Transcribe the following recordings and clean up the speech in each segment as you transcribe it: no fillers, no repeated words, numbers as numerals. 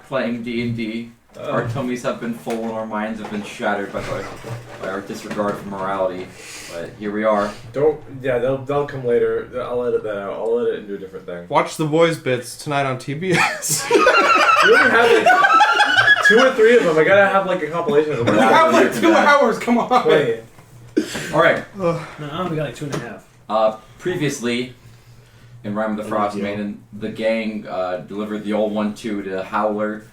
playing D&D. Our tummies have been full and our minds have been shattered by our disregard for morality. But here we are. They'll come later. I'll edit that out. I'll edit it and do a different thing. Watch the boys bits tonight on TBS. We only have like 2 or 3 of them. I gotta have like a compilation of them. We have like 2 hours, come on. Wait. Alright. No, we got like 2.5. Previously, in Rime of the Frostmaiden, the gang delivered the old 1-2 to Howler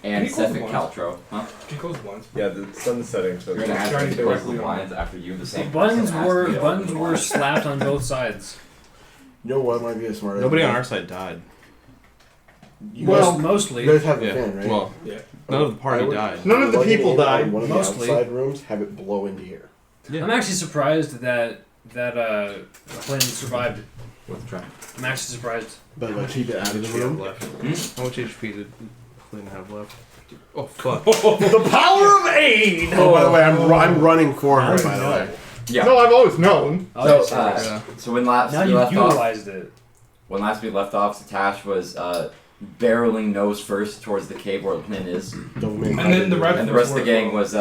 and Sefik Caltro. Huh? Can you close the blinds? Yeah, the sun's setting, so You're gonna it's have to to close the directly on blinds after you the same Buns person were slapped on both sides. You know what might be a smart idea? Nobody on our side died. Mostly. You guys have a Yeah. fan, right? Well, Yeah. none of the party died. None of the Plug it people in died. on one of Mostly. the outside rooms, have it blow into here. Yeah. I'm actually surprised that Quinn survived. Let's try. I'm actually surprised. But like keep it out of the room. How much HP did Flynn have left? Oh fuck! The power of aid! Oh, by the way, I'm running for her. By the way, Yeah. No, I've always known. Oh, So, yeah. so when last Now we you left off, utilized it. when last we left off, Satash was barreling nose first towards the cave where the pin is, Double main And then the fight. rest- and the rest of the gang was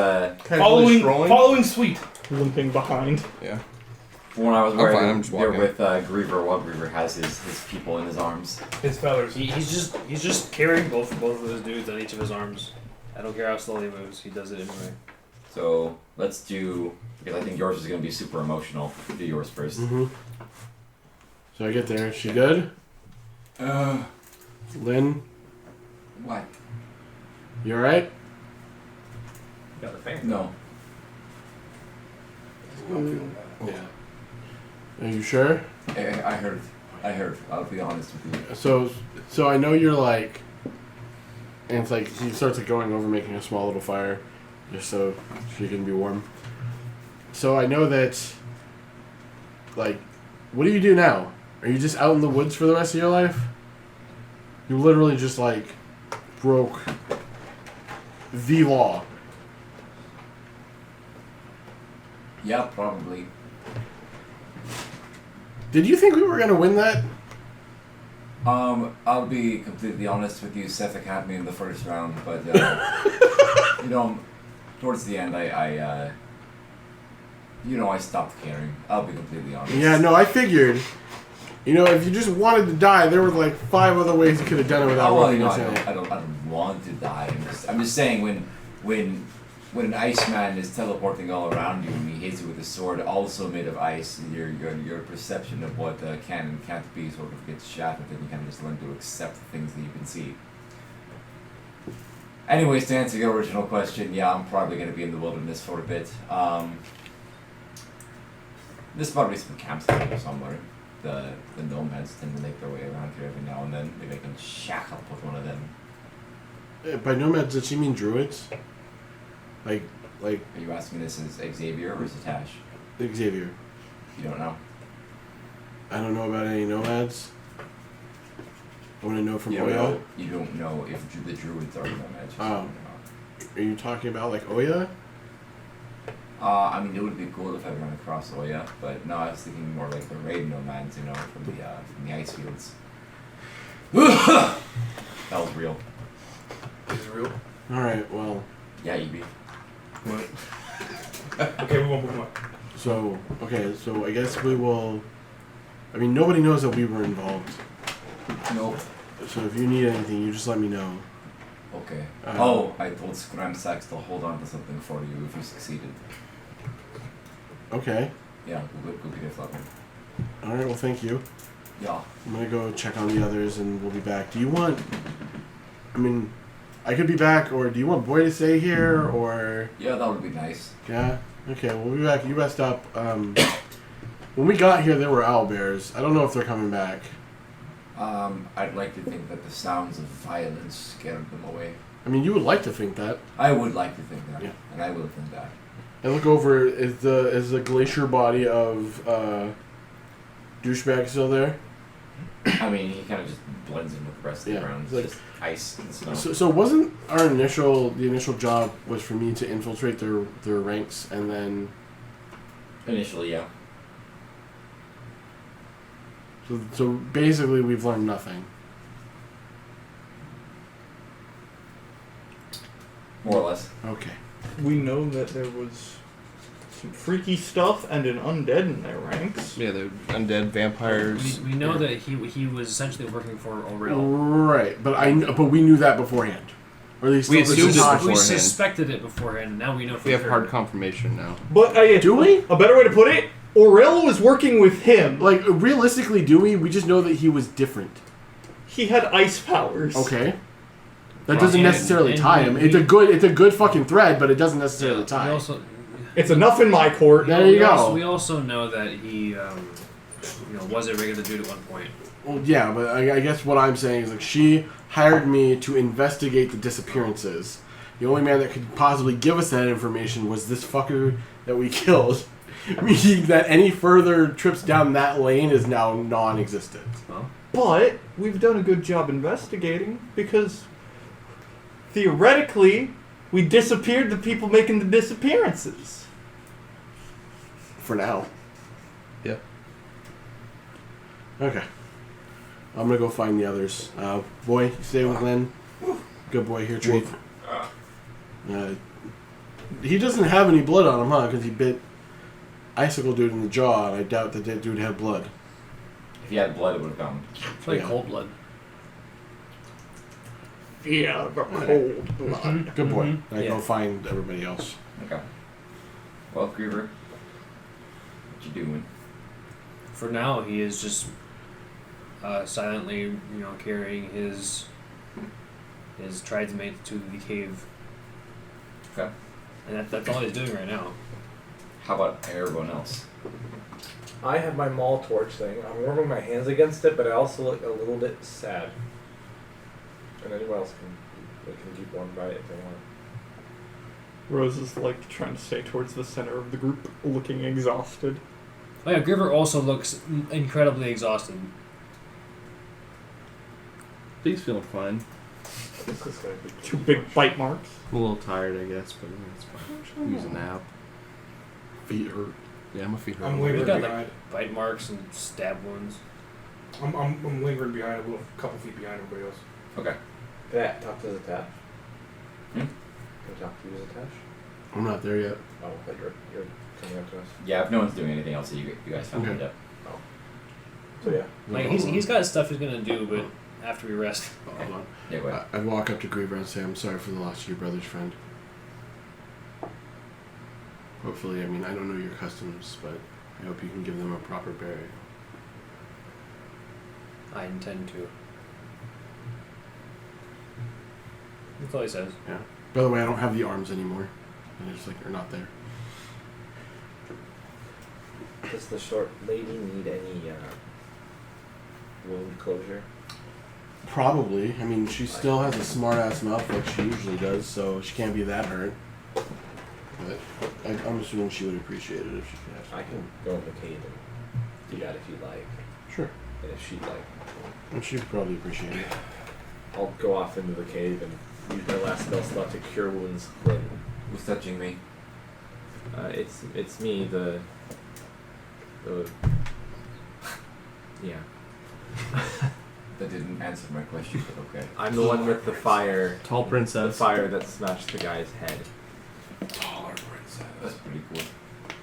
Following Sweet. Limping behind. Yeah. when I was I'm fine, wearing I'm just there walking. with Griever while Griever has his people in his arms. His feathers. He's just carrying both of those dudes on each of his arms. I don't care how slowly he moves. He does it anyway. So let's do, because I think yours is going to be super emotional. Do yours first. Mm-hmm. So I get there. Is she good? Lynn, What? you alright? got the fan. No. Yeah. Are you sure? I heard. I'll be honest with you. So I know you're like, and it's like he starts like going over making a small little fire, just so she can be warm. So I know that, like, what do you do now? Are you just out in the woods for the rest of your life? You literally just like broke the law. Yeah, probably. Did you think we were gonna win that? I'll be completely honest with you. Sefik had me in the first round, but towards the end, I stopped caring. I'll be completely honest. Yeah, no, I figured. You know, if you just wanted to die, there were like 5 other ways you could have done it without Oh, well, rolling I yourself. don't want to die. I'm just saying when an Iceman is teleporting all around you and he hits you with a sword also made of ice, your perception of what can and can't be sort of gets shattered, and you kind of just learn to accept the things that you can see. Anyways, to answer your original question, yeah, I'm probably going to be in the wilderness for a bit. There's probably some camps somewhere. The nomads tend to make their way around here every now and then. Maybe I can shack up with one of them. By nomads, does she mean druids? Like Are you asking this as Xavier or Satash? Xavier. You don't know? I don't know about any nomads. I want to know from You Oya. don't know if the druids are nomads. Oh. Are you talking about like Oya? I mean, it would be cool if I ran across Oya, but no, I was thinking more like the raid nomads, from the ice fields. That was real. Is it real? Alright, well. Yeah, Ebey. What? Okay, we won't move on. So I guess we will. I mean, nobody knows that we were involved. Nope. So if you need anything, you just let me know. Okay. Uh, I told Scram Sachs to hold on to something for you if you succeeded. Okay. Yeah, go get it, Flopper. Alright, well, thank you. Yeah. I'm gonna go check on the others and we'll be back. Do you want. I mean, I could be back, or do you want Boy to stay here, or. Yeah, that would be nice. Yeah? Okay, we'll be back. You rest up. When we got here, there were owlbears. I don't know if they're coming back. I'd like to think that the sounds of violence scared them away. I mean, you would like to think that. I would like to think that. Yeah. And I will think that. And look over, is the glacier body of douchebag still there? I mean, he kind of just blends in with the rest of Yeah, the ground. It's like- just ice and snow. So wasn't our initial job was for me to infiltrate their ranks and then Initially, yeah. so basically we've learned nothing. More or less. Okay. We know that there was some freaky stuff and an undead in their ranks. Yeah, the undead vampires. We know that he was essentially working for Auril. Right, but we knew that beforehand. Or at least We assumed it We beforehand. suspected it beforehand. Now we know for We have sure. hard confirmation now. But Do we? A better way to put it, Auril was working with him. Like, realistically, do we? We just know that he was different. He had ice powers. Okay. That doesn't necessarily and tie him. It's a good fucking thread, but it doesn't necessarily We tie. also, It's enough in my court. There you we go. also know that he, was a regular dude at one point. Well, yeah, but I guess what I'm saying is, like, she hired me to investigate the disappearances. The only man that could possibly give us that information was this fucker that we killed. Meaning that any further trips down that lane is now non-existent. Well, But we've done a good job investigating because theoretically we disappeared the people making the disappearances. For now. Yeah. Okay. I'm gonna go find the others. Boy, you stay with Lynn. Good boy here, Treat. He doesn't have any blood on him, huh? Because he bit Icicle Dude in the jaw, and I doubt that that dude had blood. If he had blood, it would have come. it's like Yeah. cold blood. Yeah, the cold blood. Good boy. Mhm. I Yeah. go find everybody else. Okay. Well, Griever, what you doing? For now, he is just silently, carrying his tridesmate to the cave, Okay. and that's all he's doing right now. How about everyone else? I have my mall torch thing. I'm warming my hands against it, but I also look a little bit sad. And anyone else can keep one by it if they want. Rose is like trying to stay towards the center of the group, looking exhausted. Oh yeah, Griver also looks incredibly exhausted. He's feeling fine. This is gonna be Two big bite marks. I'm a little tired, I guess, but it's fine. Use a nap. Feet hurt. Yeah, my feet hurt. I'm a little He's lingering bit. got like behind. bite marks and stab wounds. I'm lingering behind a little, couple feet behind everybody else. Okay. Can I talk to Zatash? Hmm? Can I talk to you, Zatash? I'm not there yet. Oh, but you're coming up to us. Yeah, if no one's doing anything else, you guys found Okay. it up. So yeah. Like he's got stuff he's gonna do, but after we rest. Hold on. Yeah, wait. I walk up to Griever and say, I'm sorry for the loss of your brother's friend. Hopefully, I don't know your customs, but I hope you can give them a proper burial. I intend to. That's all he says. Yeah. By the way, I don't have the arms anymore. And it's like, they're not there. Does the short lady need any wound closure? Probably. She still has a smart-ass mouth like she usually does, so she can't be that hurt. But I'm assuming she would appreciate it if she could. I can go in the cave and do that if you like. Sure. And if she'd like, And she'd probably appreciate it. I'll go off into the cave and use my last spell slot to cure wounds. Then Who's touching me? it's me, the yeah. That didn't answer my question, but okay. I'm the one with the fire. Tall The princess. fire that smashed the guy's head. Taller princess. That's pretty cool.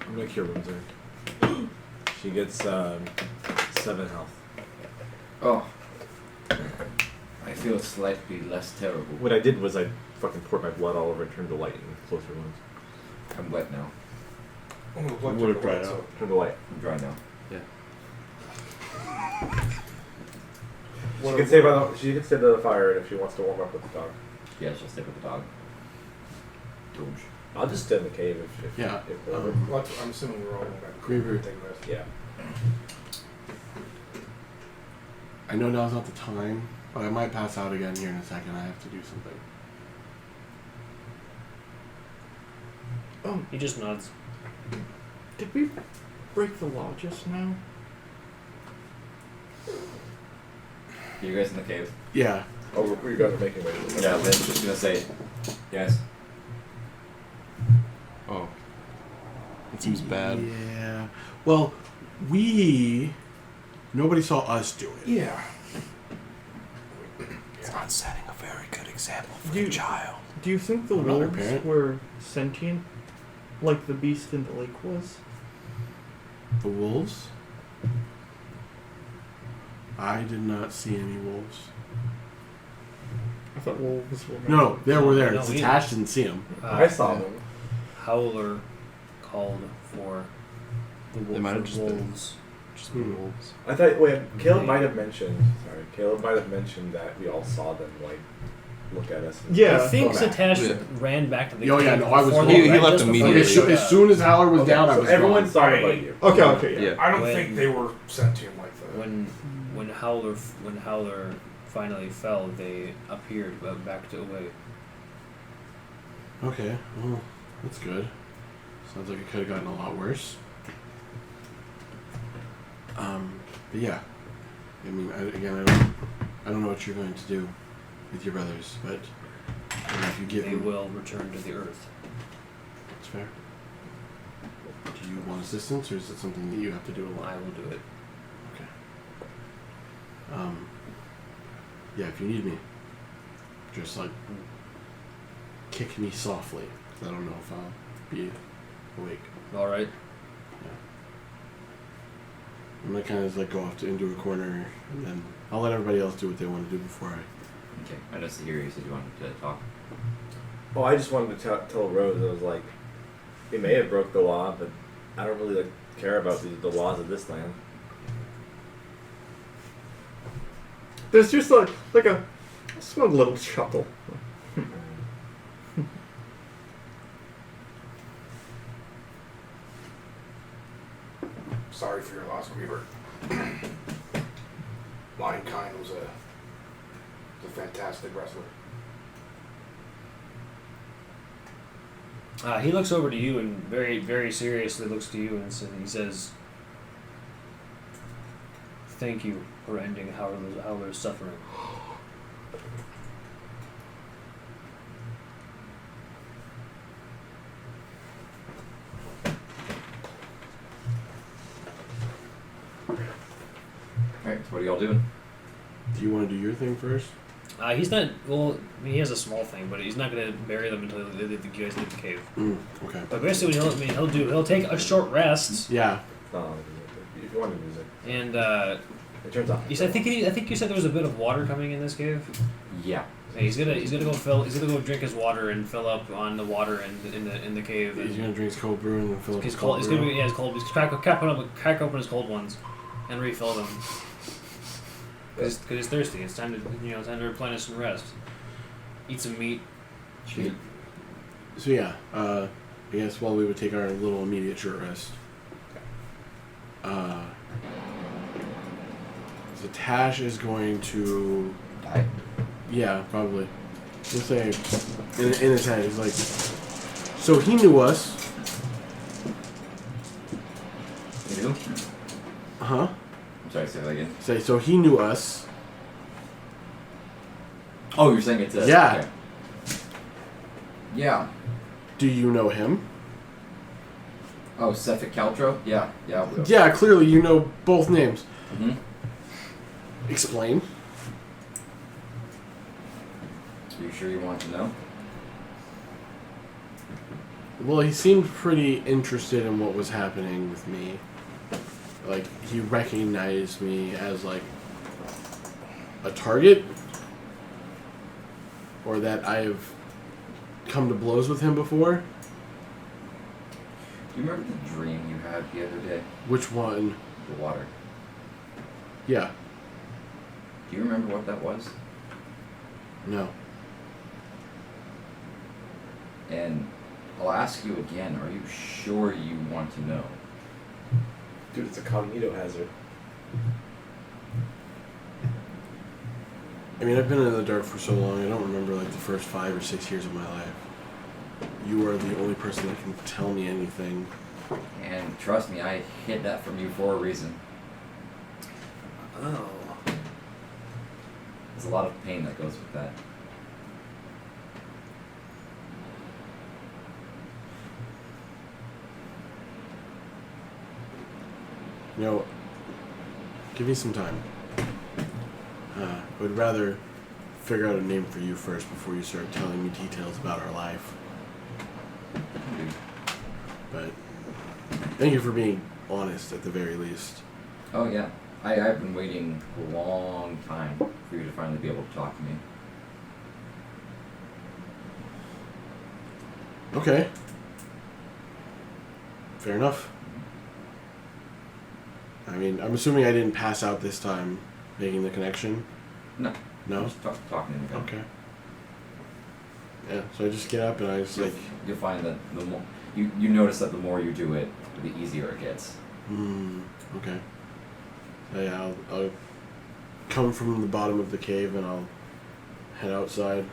I'm gonna cure wounds her. She gets 7 health. Oh. I feel slightly less terrible. What I did was I fucking poured my blood all over and turned the light and closed her wounds. I'm wet now. I'm gonna blood Would check dry the out. so Turn the light. I'm dry now. She can stay by the fire if she wants to warm up with the dog. Yeah, she'll stick with the dog. Doge. I'll just stay in the cave if Yeah. whatever. well, I'm assuming we're all going to Griever. take a rest. Yeah. I know now's not the time, but I might pass out again here in a second. I have to do something. He just nods. Did we break the law just now? You guys in the cave? Yeah. Oh, you guys are making way. Yeah, Lynn's just gonna say yes. Oh. It seems bad. Yeah. Well, nobody saw us do it. Yeah. It's not setting a very good example for Do- the child. Do you think the I'm not their wolves parent. were sentient, like the beast in the lake was? The wolves? I did not see any wolves. I thought wolves were. No, they were there. No, It's we- attached, didn't see them. I saw them. Howler called for the They might have just been- wolves. Just the wolves. I thought. Wait, Caleb might have mentioned. Sorry, Caleb might have mentioned that we all saw them like look at us. And Yeah. I think go back. Satash Yeah. ran back to the Oh, cave. yeah, no, I was before gone. they- He right, left just before immediately. they showed As up. soon as Howler was Okay, down, I so was everyone gone. saw it but you. Okay, yeah. Yeah. I don't When- think they were sentient like that. When Howler finally fell, they appeared back to Ebey. Okay, well, that's good. Sounds like it could have gotten a lot worse. But yeah, I mean, I don't know what you're going to do with your brothers, but if you give They them, will return to the earth. that's fair. Do you want assistance, or is it something that you have to do alone? I will do it. Yeah, if you need me, just like kick me softly. 'Cause I don't know if I'll be awake. All right. I'm gonna kind of like go off into a corner, and then I'll let everybody else do what they want to do before I. Okay, I know Sahiri, you said you wanted to talk. Oh, I just wanted to tell Rose. I was like, he may have broke the law, but I don't really like care about the laws of this land. There's just like a smug little chuckle. Sorry for your loss, Weaver. Mankind was a fantastic wrestler. He looks over to you and very, very seriously looks to you and he says, "Thank you for ending Howler's suffering." Alright, so what are y'all doing? Do you want to do your thing first? He's not. Well, I mean, he has a small thing, but he's not going to bury them until you guys leave the cave. Okay. But basically, he'll take a short rest, Yeah. If you want to use it, and it turns out. I think you said there was a bit of water coming in this cave. Yeah. Yeah, he's gonna go drink his water and fill up on the water in the cave. He's gonna drink his cold brew and then fill up He's his cold. cold He's brew. gonna be his cold. He's crack open his cold ones, and refill them. Because he's thirsty. It's time to replenish and rest. Eat some meat. Sweet. So yeah, I guess while we would take our little immediate short rest. So Tash is going to, Die. yeah, probably. He'll say in his head, he's like, so he knew us, You do? huh? I'm sorry, say that again. Say so he knew us. Oh, you're saying it's a... Yeah. Okay. Yeah. Do you know him? Oh, Cephalic Caltro? Yeah. Yeah, I will. Yeah, clearly you know both names. Mm-hmm. Explain. You sure you want to know? Well, he seemed pretty interested in what was happening with me. Like, he recognized me as, like, a target? Or that I have come to blows with him before? Do you remember the dream you had the other day? Which one? The water. Yeah. Do you remember what that was? No. And I'll ask you again, are you sure you want to know? Dude, it's a cognito hazard. I mean, I've been in the dark for so long, I don't remember, like, the first 5 or 6 years of my life. You are the only person that can tell me anything. And trust me, I hid that from you for a reason. Oh. There's a lot of pain that goes with that. You know, give me some time. I would rather figure out a name for you first before you start telling me details about our life. But thank you for being honest at the very least. Oh yeah, I've been waiting a long time for you to finally be able to talk to me. Okay. Fair enough. I mean, I'm assuming I didn't pass out this time making the connection. No. No? Just talking to me. Okay. Yeah, so I just get up and I just like... You'll find that the more you notice that the more you do it, the easier it gets. Okay. So yeah, I'll come from the bottom of the cave and I'll head outside.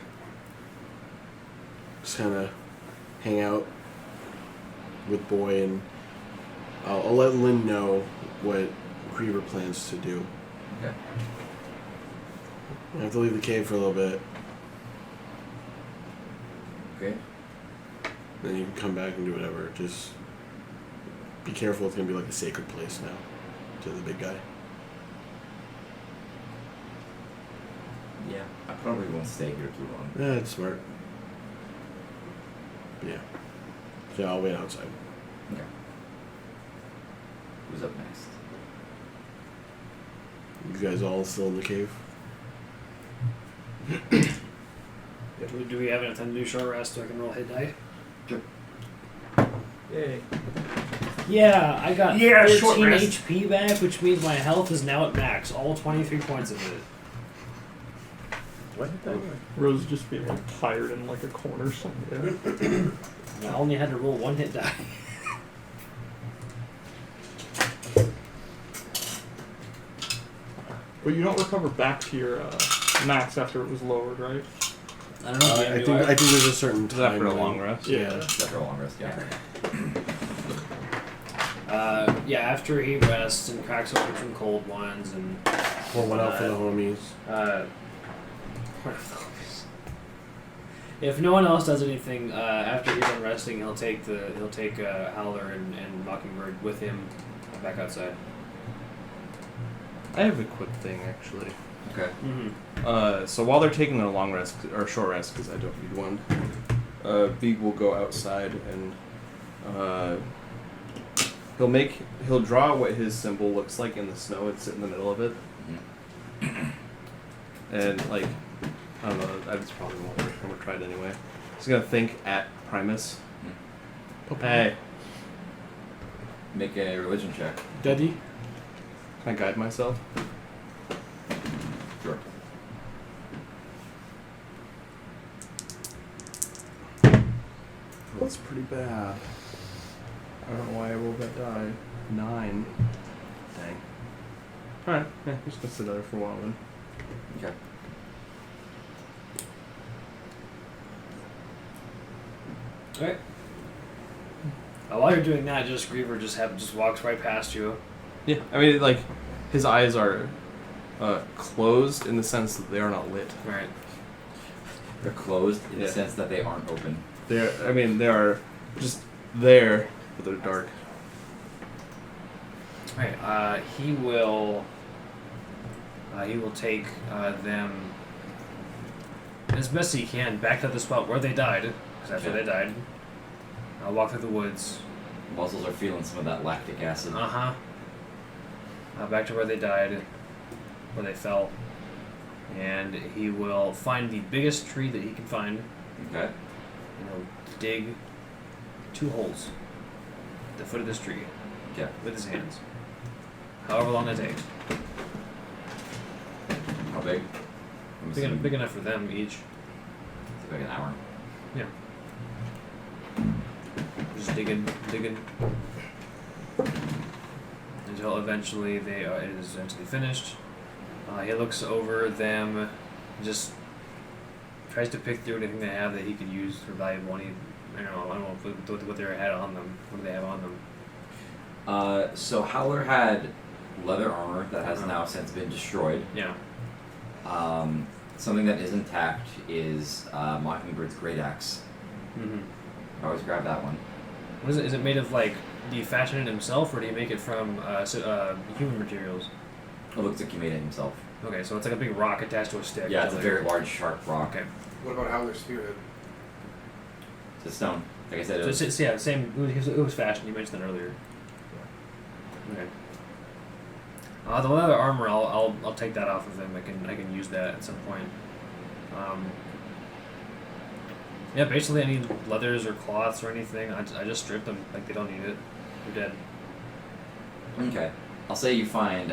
Just kind of hang out with Boy, and I'll let Lynn know what Creeper plans to do. Okay. I have to leave the cave for a little bit. Okay. Then you can come back and do whatever. Just be careful, it's gonna be like a sacred place now to the big guy. Yeah. I probably won't stay here too long. Yeah, it's smart. But yeah. So I'll wait outside. Okay. Who's up next? You guys all still in the cave? Do we have enough time to do short rest so I can roll hit die? Yay. Yeah, I got Yeah, short 13 rest. HP back, which means my health is now at max. All 23 points of it. What did that mean? Rose just being like tired in like a corner somewhere. I only had to roll one hit die. But you don't recover back to your max after it was lowered, right? I don't know. I think there's a certain Is that time. for a when- long rest? Yeah. After a long rest, yeah. Yeah, after he rests and cracks open some cold ones and Pour one out for the homies. if no one else does anything after he's done resting, he'll take Howler and Mockingbird with him back outside. I have a quick thing actually. Okay. Mm-hmm. So while they're taking their long rest or short rest, because I don't need one, Beak will go outside and he'll draw what his symbol looks like in the snow and sit in the middle of it. And like, I don't know, I just probably won't work. I'm gonna try it anyway. Just gonna think at Primus. Hey, Make a religion check. Daddy? can I guide myself? Sure. That's pretty bad. I don't know why I rolled that die. 9. Dang. Alright, yeah, just gonna sit there for a while then. Okay. Alright. While you're doing that, just Griever just walks right past you. Yeah, I mean, like, his eyes are closed in the sense that they are not lit. Right. They're closed in the Yeah. sense that they aren't open. They are just there, but they're dark. Alright, he will take them as best he can back to the spot where they died, because that's where they died. Walk through the woods. Muscles are feeling some of that lactic acid. Back to where they died, where they fell. And he will find the biggest tree that he can find, Okay. and he'll dig 2 holes at the foot of this tree Okay. with his hands. However long that takes. How big? I'm assuming Big enough for them each. it's like an hour. Yeah. Just digging, until eventually it is eventually finished. He looks over them, just tries to pick through anything they have that he could use for valuable. And I don't know what they had on them. What do they have on them? So Howler had leather armor that has now since been destroyed. Yeah. Something that is intact is Mockingbird's great axe. Mm-hmm. I always grab that one. What is it? Is it made of like? Do you fashion it himself, or do you make it from human materials? It looks like he made it himself. Okay, so it's like a big rock attached to a stick. Yeah, it's a very large, sharp rock. Okay. What about how they're spearhead? It's a stone. Like I said, So it's yeah, same. It was fashion. You mentioned that earlier. Okay. The leather armor, I'll take that off of him. I can use that at some point. Yeah, basically any leathers or cloths or anything, I just strip them. Like, they don't need it. They're dead. Okay. I'll say you find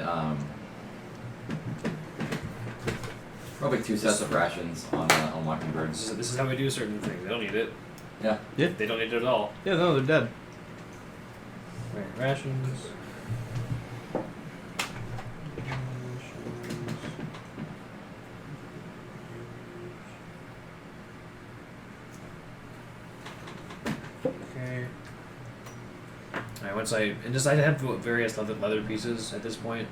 probably 2 sets of rations on Mockingbird. This is how we do certain things. They don't need it. Yeah. Yeah. They don't need it at all. Yeah, no, they're dead. Right, rations. Okay. Alright, once I have various leather pieces at this point.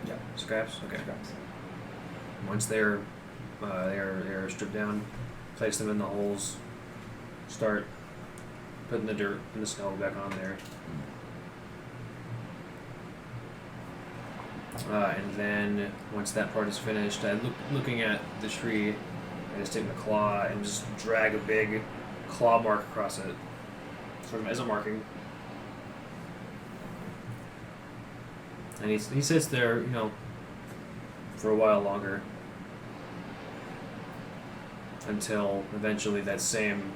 Yeah. Scraps? Okay. Once they're stripped down, place them in the holes, start putting the dirt and the snow back on there. And then once that part is finished, looking at the tree, I just take my claw and just drag a big claw mark across it, sort of as a marking. And he sits there, for a while longer, until eventually that same,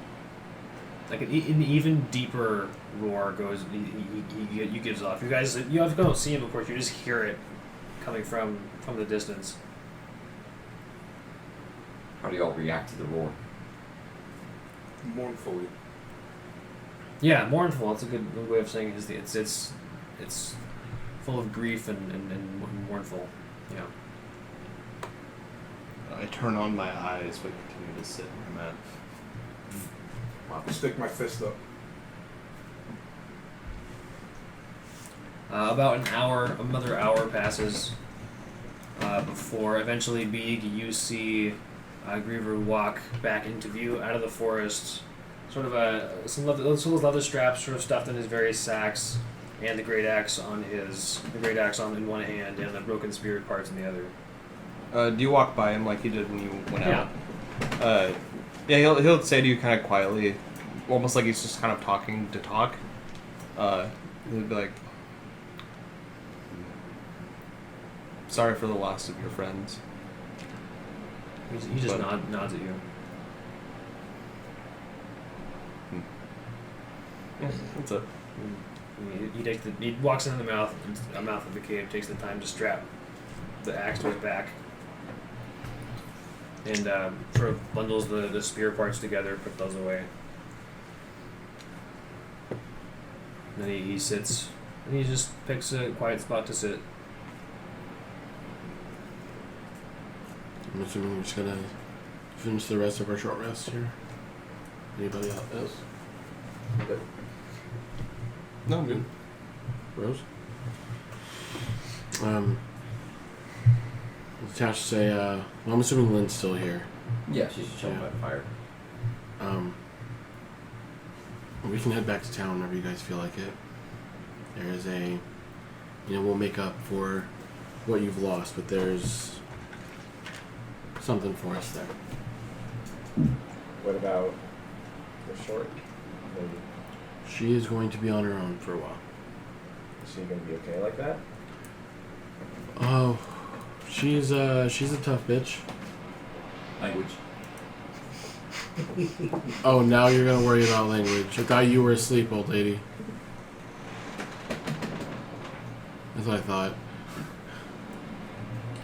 like an even deeper roar goes. He gives off. You guys don't see him, of course. You just hear it coming from the distance. How do y'all react to the roar? Mournfully. Yeah, mournful. That's a good way of saying it. It's full of grief and mournful. Yeah. I turn on my eyes but continue to sit where I'm at. I'll stick my fist up. About another hour passes before eventually you see Griever walk back into view out of the forest. Sort of some leather straps sort of stuffed in his various sacks, and the great axe in one hand and the broken spear parts in the other. Do you walk by him like you did when you went Yeah. out? Yeah, he'll say to you kind of quietly, almost like he's just kind of talking to talk. He'll be like, "Sorry for the loss of your friends." He just nods at you. What's up? He walks into the mouth of the cave, takes the time to strap the axe to his back, and sort of bundles the spear parts together, put those away. Then he sits, and he just picks a quiet spot to sit. I'm assuming we're just gonna finish the rest of our short rest here. Anybody else? Good. No, I'm good. Rose? Tash say, well, I'm assuming Lynn's still here. Yeah, she's chilling by the fire. We can head back to town whenever you guys feel like it. There is we'll make up for what you've lost, but there's something for us there. What about the short lady? She is going to be on her own for a while. Is she gonna be okay like that? Oh, she's a tough bitch. Language. Oh, now you're gonna worry about language. I thought you were asleep, old lady. That's what I thought.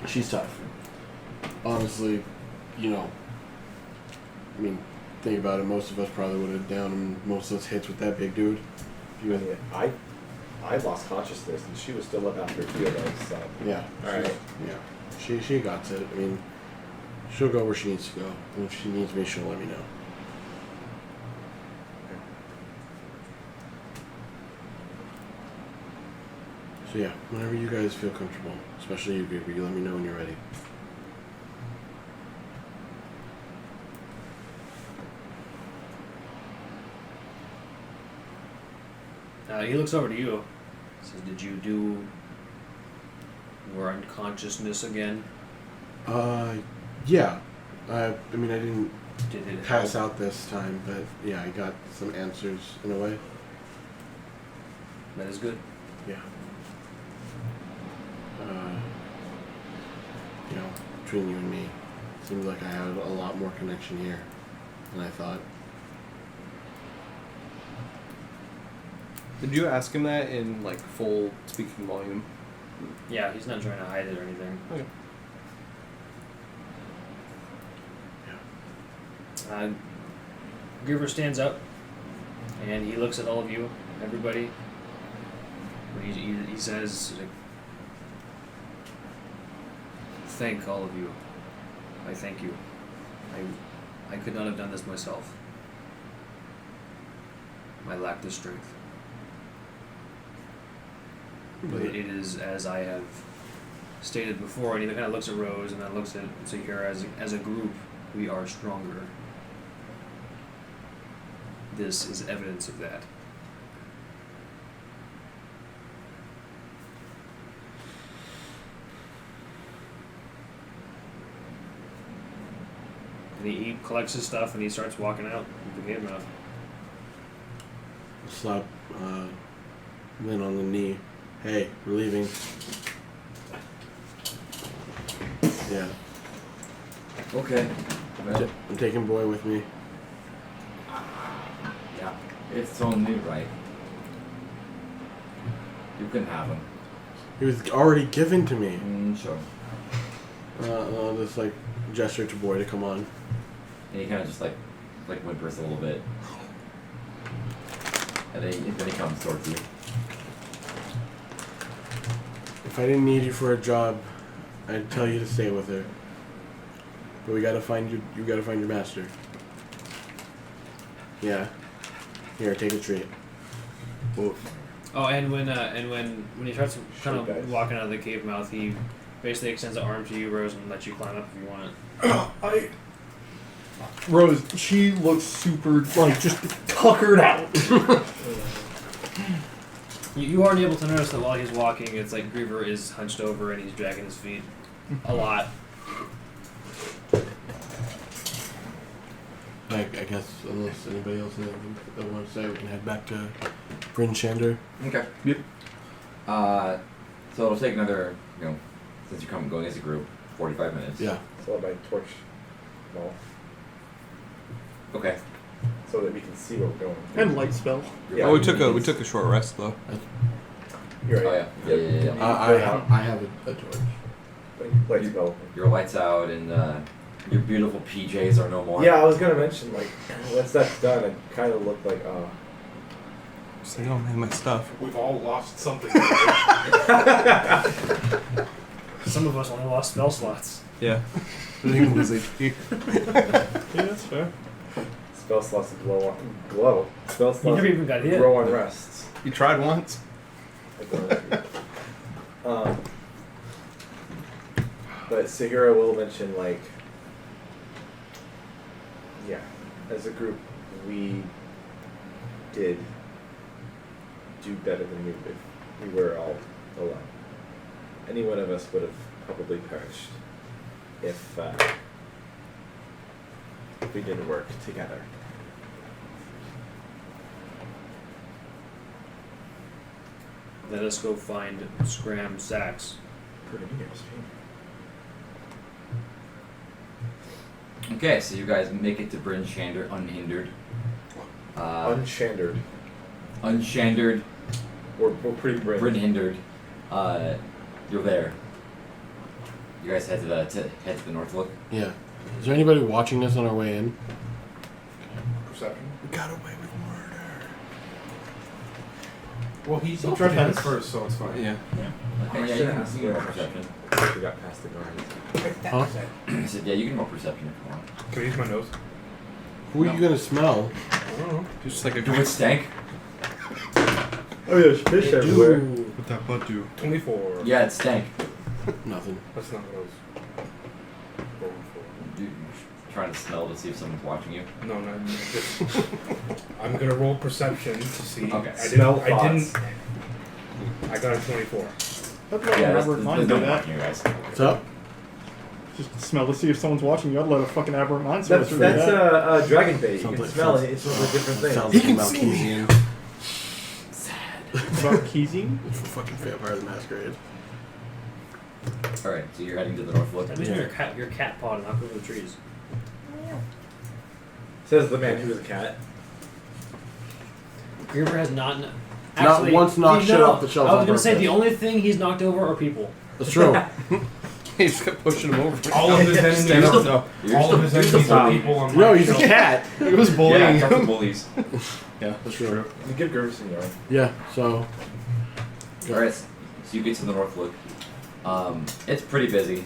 She's tough. Honestly, I mean, think about it. Most of us probably would have downed most of those hits with that big dude. I lost consciousness and she was still up after a few of those, so. Yeah. Alright. Yeah. She got it. I mean, she'll go where she needs to go. And if she needs me, she'll let me know. So yeah, whenever you guys feel comfortable, especially you, Gibby, you let me know when you're ready. He looks over to you. Says, "Did you do more unconsciousness again?" Yeah. I mean, I didn't Did it pass help? out this time, but yeah, I got some answers in a way. That is good. Yeah. You know, between you and me, seems like I had a lot more connection here than I thought. Did you ask him that in like full speaking volume? Yeah, he's not trying to hide it or anything. Okay. Griever stands up and he looks at all of you, everybody. He says, "Thank all of you. I thank you. I could not have done this myself. I lack the strength. But it is as I have stated before," and he kind of looks at Rose and then looks at Zahira. As a group, we are stronger. This is evidence of that. And he collects his stuff and he starts walking out with the cave mouth. Slap Lynn on the knee. Hey, we're leaving. Yeah. Okay. Well, I'm taking boy with me. yeah. It's only right. You can have him. He was already given to me. Sure. I'll just like gesture to boy to come on. And he kind of just like whimpers a little bit. And then he comes towards you. If I didn't need you for a job, I'd tell you to stay with her. But we gotta find you gotta find your master. Yeah. Here, take a treat. Oof. Oh, and when he starts kind Sure, guys. of walking out of the cave mouth, he basically extends an arm to you, Rose, and lets you climb up if you want. Rose, she looks super, like, just tuckered out. You aren't able to notice that while he's walking, it's like Griever is hunched over and he's dragging his feet a lot. I guess unless anybody else has anything they want to say, we can head back to Bryn Shander. Okay. Yep. So it'll take another, since you're going as a group, 45 minutes. Yeah. So my torch, well, Okay. so that we can see where we're going. And light spell. Yeah, Oh, we took a short rest though. You're Oh right. yeah. Yeah. I have a torch. Let's go. Your lights out and your beautiful PJs are no more. Yeah, I was gonna mention like once that's done, it kind of looked like Just like, oh man, my stuff. We've all lost something. Some of us only lost spell slots. Yeah. You lose HP. Yeah, that's fair. spell slots to glow. Spell You slots never even got hit. grow on rests. You tried once. But Sahira will mention like, yeah, as a group we did do better than we did. We were all alone. Any one of us would have probably perished if we didn't work together. Let us go find Scram Sachs. Pretty near stream. Okay, so you guys make it to Bryn Shander unhindered. Unshandered. Unshandered, We're pretty brave. Bryn hindered. You're there. You guys head to the north. Look. Yeah. Is there anybody watching us on our way in? Perception. We got away with murder. Well, he Self tried to hit us defense. first, so it's fine. Yeah. Okay, I yeah, should've you can asked roll you. perception. We got past the guards. Huh? I said, yeah, you can roll perception if you want. Can I use my nose? Who are you gonna smell? I don't know. Just like a Do it stank? Oh, there's fish everywhere. What that butt do? 24. Yeah, it stank. Nothing. That's not what I was going for. You're trying to smell to see if someone's watching you. No, not just. I'm gonna roll perception to see. Okay. Smell I didn't. thoughts. I got a 24. Okay, Yeah, never there's mind no that. watching you guys. What's up? Just smell to see if someone's watching. You ought to let a fucking aberrant mind That's sorcerer do that. dragon bait. You Sounds can like- smell sounds- it. It smells like different things. Sounds He like can Maltesian. About Keezing? For fucking Vampire the Masquerade. Alright, so you're heading to the north look. That means your cat paw to knock over the trees. Says the man who is a cat. Griever has not. Actually, once knocked no, shit no, off the shelves I was on gonna say purpose. the only thing he's knocked over are people. That's true. He just kept pushing him over. All of his enemies Stand up, are though. all of his enemies are people on No, my he's a shelf. cat. It was bullying Yeah, him. couple bullies. Yeah, that's True. true. You give Gerber some yarn. Yeah, so. Alright, so you get to the north look. It's pretty busy.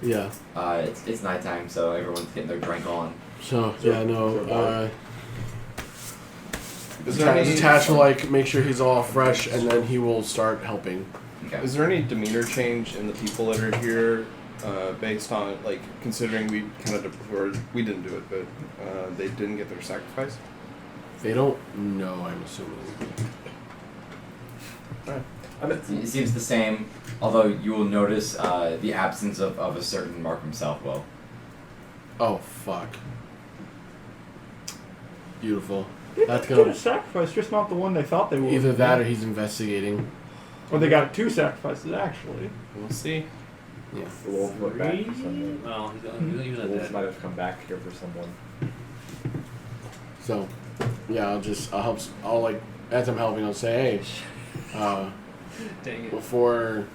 Yeah. It's nighttime, so everyone's getting their drink on. So, yeah, no. Is there any- Tatch will, like, make sure he's all fresh, and then he will start helping. Okay. Is there any demeanor change in the people that are here, based on like considering we kind of or we didn't do it, but they didn't get their sacrifice? They don't know, I'm assuming. It seems the same, although you will notice the absence of a certain Markham Southwell. Oh, fuck. Beautiful. They That's did gonna. a sacrifice, just not the one they thought they would. Either that or he's investigating. Or they got 2 sacrifices, actually. We'll see. Yeah. The wolf went back for someone. Oh, he's The not wolf dead. might have come back here for someone. So, yeah, I'll help. I'll, like, as I'm helping, I'll say, hey, Dang it. before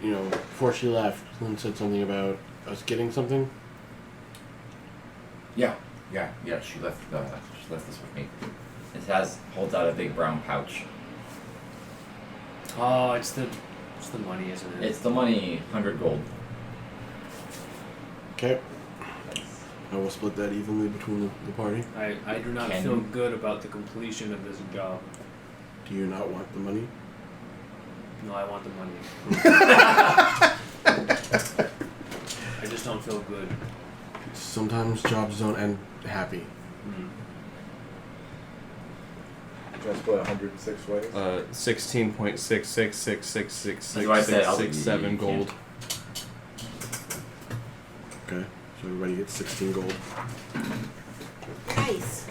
she left, Lynn said something about us getting something. Yeah. She left this with me. It holds out a big brown pouch. Oh, it's the money, isn't it? It's the money, 100 gold. Okay. I will split that evenly between the party. I do not Can feel you? good about the completion of this job. Do you not want the money? No, I want the money. I just don't feel good. Sometimes jobs don't end happy. Mm. Do I split 106 ways? 16.66666667 gold. Okay. So everybody gets 16 gold. Nice.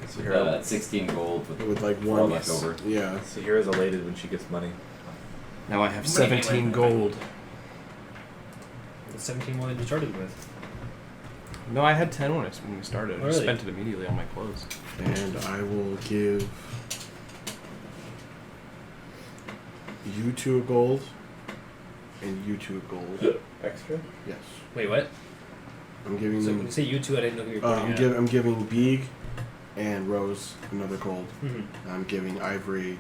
So that's 16 gold with With like 4 one left over. Yeah. Sahira's elated when she gets money. Now I have Wait, 17 wait. gold. That's 17 more than you started with. No, I had 10 when we started. I Oh, just really? spent it immediately on my clothes. And I will give you 2 a gold and you 2 a gold. Extra? Yes. Wait, what? I'm giving So when them. you say you two, I didn't know who you were I'm giving Beeg and Rose another gold. Mm-hmm. I'm giving Ivory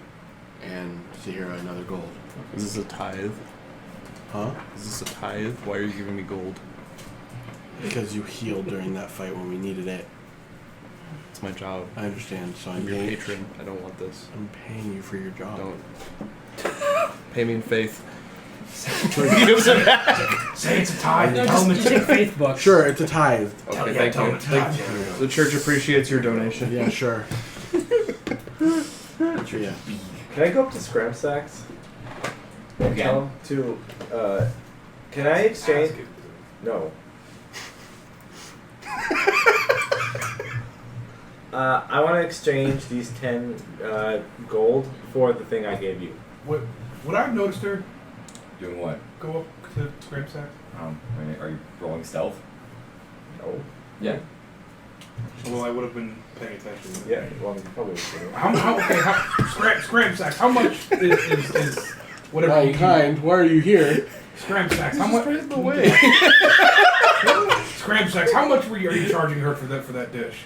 and Sahira another gold. Is this a tithe? Huh? Is this a tithe? Why are you giving me gold? Because you healed during that fight when we needed it. It's my job. I understand. So I'm I'm your paying. patron. I don't want this. I'm paying you for your job. Don't. Pay me in faith. Say it's a tie. No, Tell him just it's take faith bucks. Sure, it's a tithe. Okay, yeah, thank tell you. him it's a tie. The church appreciates your donation. Yeah, sure. Sure, yeah. Can I go up to Scram Sacks? And Okay. tell him to, can I exchange? No. I want to exchange these 10 gold for the thing I gave you. Would I have noticed her Doing what? go up to Scram Sack? Are you rolling stealth? No. Yeah. Well, I would have been paying attention. Yeah, well, you probably would. Scram Sacks, how much is whatever you Mankind, why are you here? Scram Sacks, how much? the way. Scram Sacks, how much are you charging her for that dish?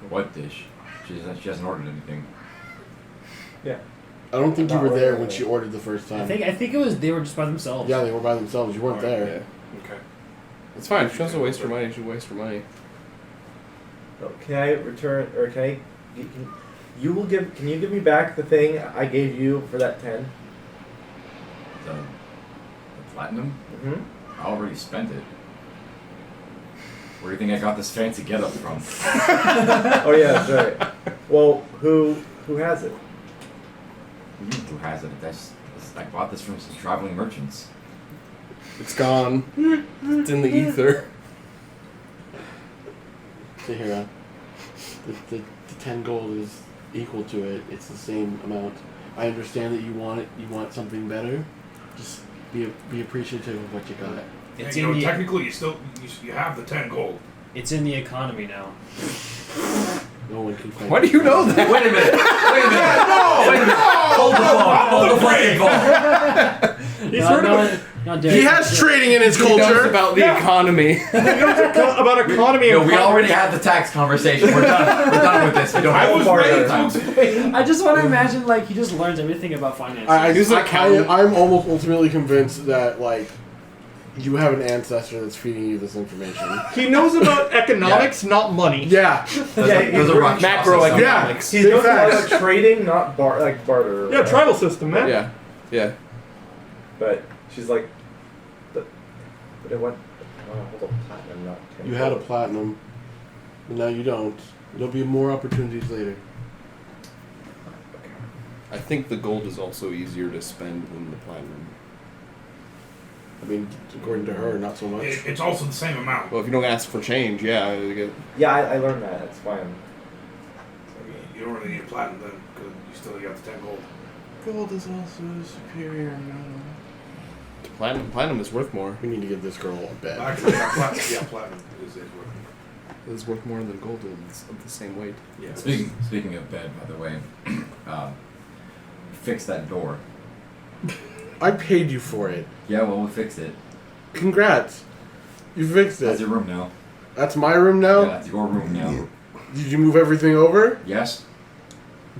What dish? She hasn't ordered anything. Yeah. I don't think you were there when Not she ordered the first time. I think it was they were just by themselves. Yeah, they were by themselves. You weren't Alright, there. yeah. Okay. It's fine. If she wants to waste her money, she waste her money. No, can I return, or can I? Can you give me back the thing I gave you for that 10? The platinum? Mm-hmm. I already spent it. Where do you think I got this fancy getup from? Oh yeah, that's right. Well, who has it? Who has it? I bought this from some traveling merchants. It's gone. It's in the ether. So here, the 10 gold is equal to it. It's the same amount. I understand that you want it. You want something better. Just be appreciative of what you got. It's And, in the technically, you have the 10 gold. it's in the economy now. No one can find. Why do you know that? Wait a minute. Wait a minute. Hold the phone. Hold the fucking phone. He's heard about it. He has trading in his He knows culture. about the economy. He knows about economy. No, and we commerce. already had the tax conversation. We're done. We're done with this. We don't I have was to part ready of time. to explain. I just want to imagine like he just learns everything about finance. He's an accountant. I'm almost ultimately convinced that like you have an ancestor that's feeding you this information. He knows about economics, not money. Yeah. Those are rock Macroeconomics. He knows about trading, not barter. Yeah, tribal system, man. Yeah. Yeah. But she's like, but it went. Hold on, platinum, not 10 You had a gold. platinum, but now you don't. There'll be more opportunities later. I think the gold is also easier to spend than the platinum. I mean, according to her, not so much. It's also the same amount. Well, if you don't ask for change, yeah. You get, Yeah, I learned that. That's why I'm. You don't really need a platinum then, because you still got the 10 gold. Gold is also superior. platinum is worth more. We need to give this girl a bed. Actually, platinum is worth it. It's worth more than gold is of the same weight. Yeah. Speaking of bed, by the way, fix that door. I paid you for it. Yeah, well, we fixed it. Congrats. You fixed That's it. your room now. That's my room now? Yeah, that's your room now. Did you move everything over? Yes.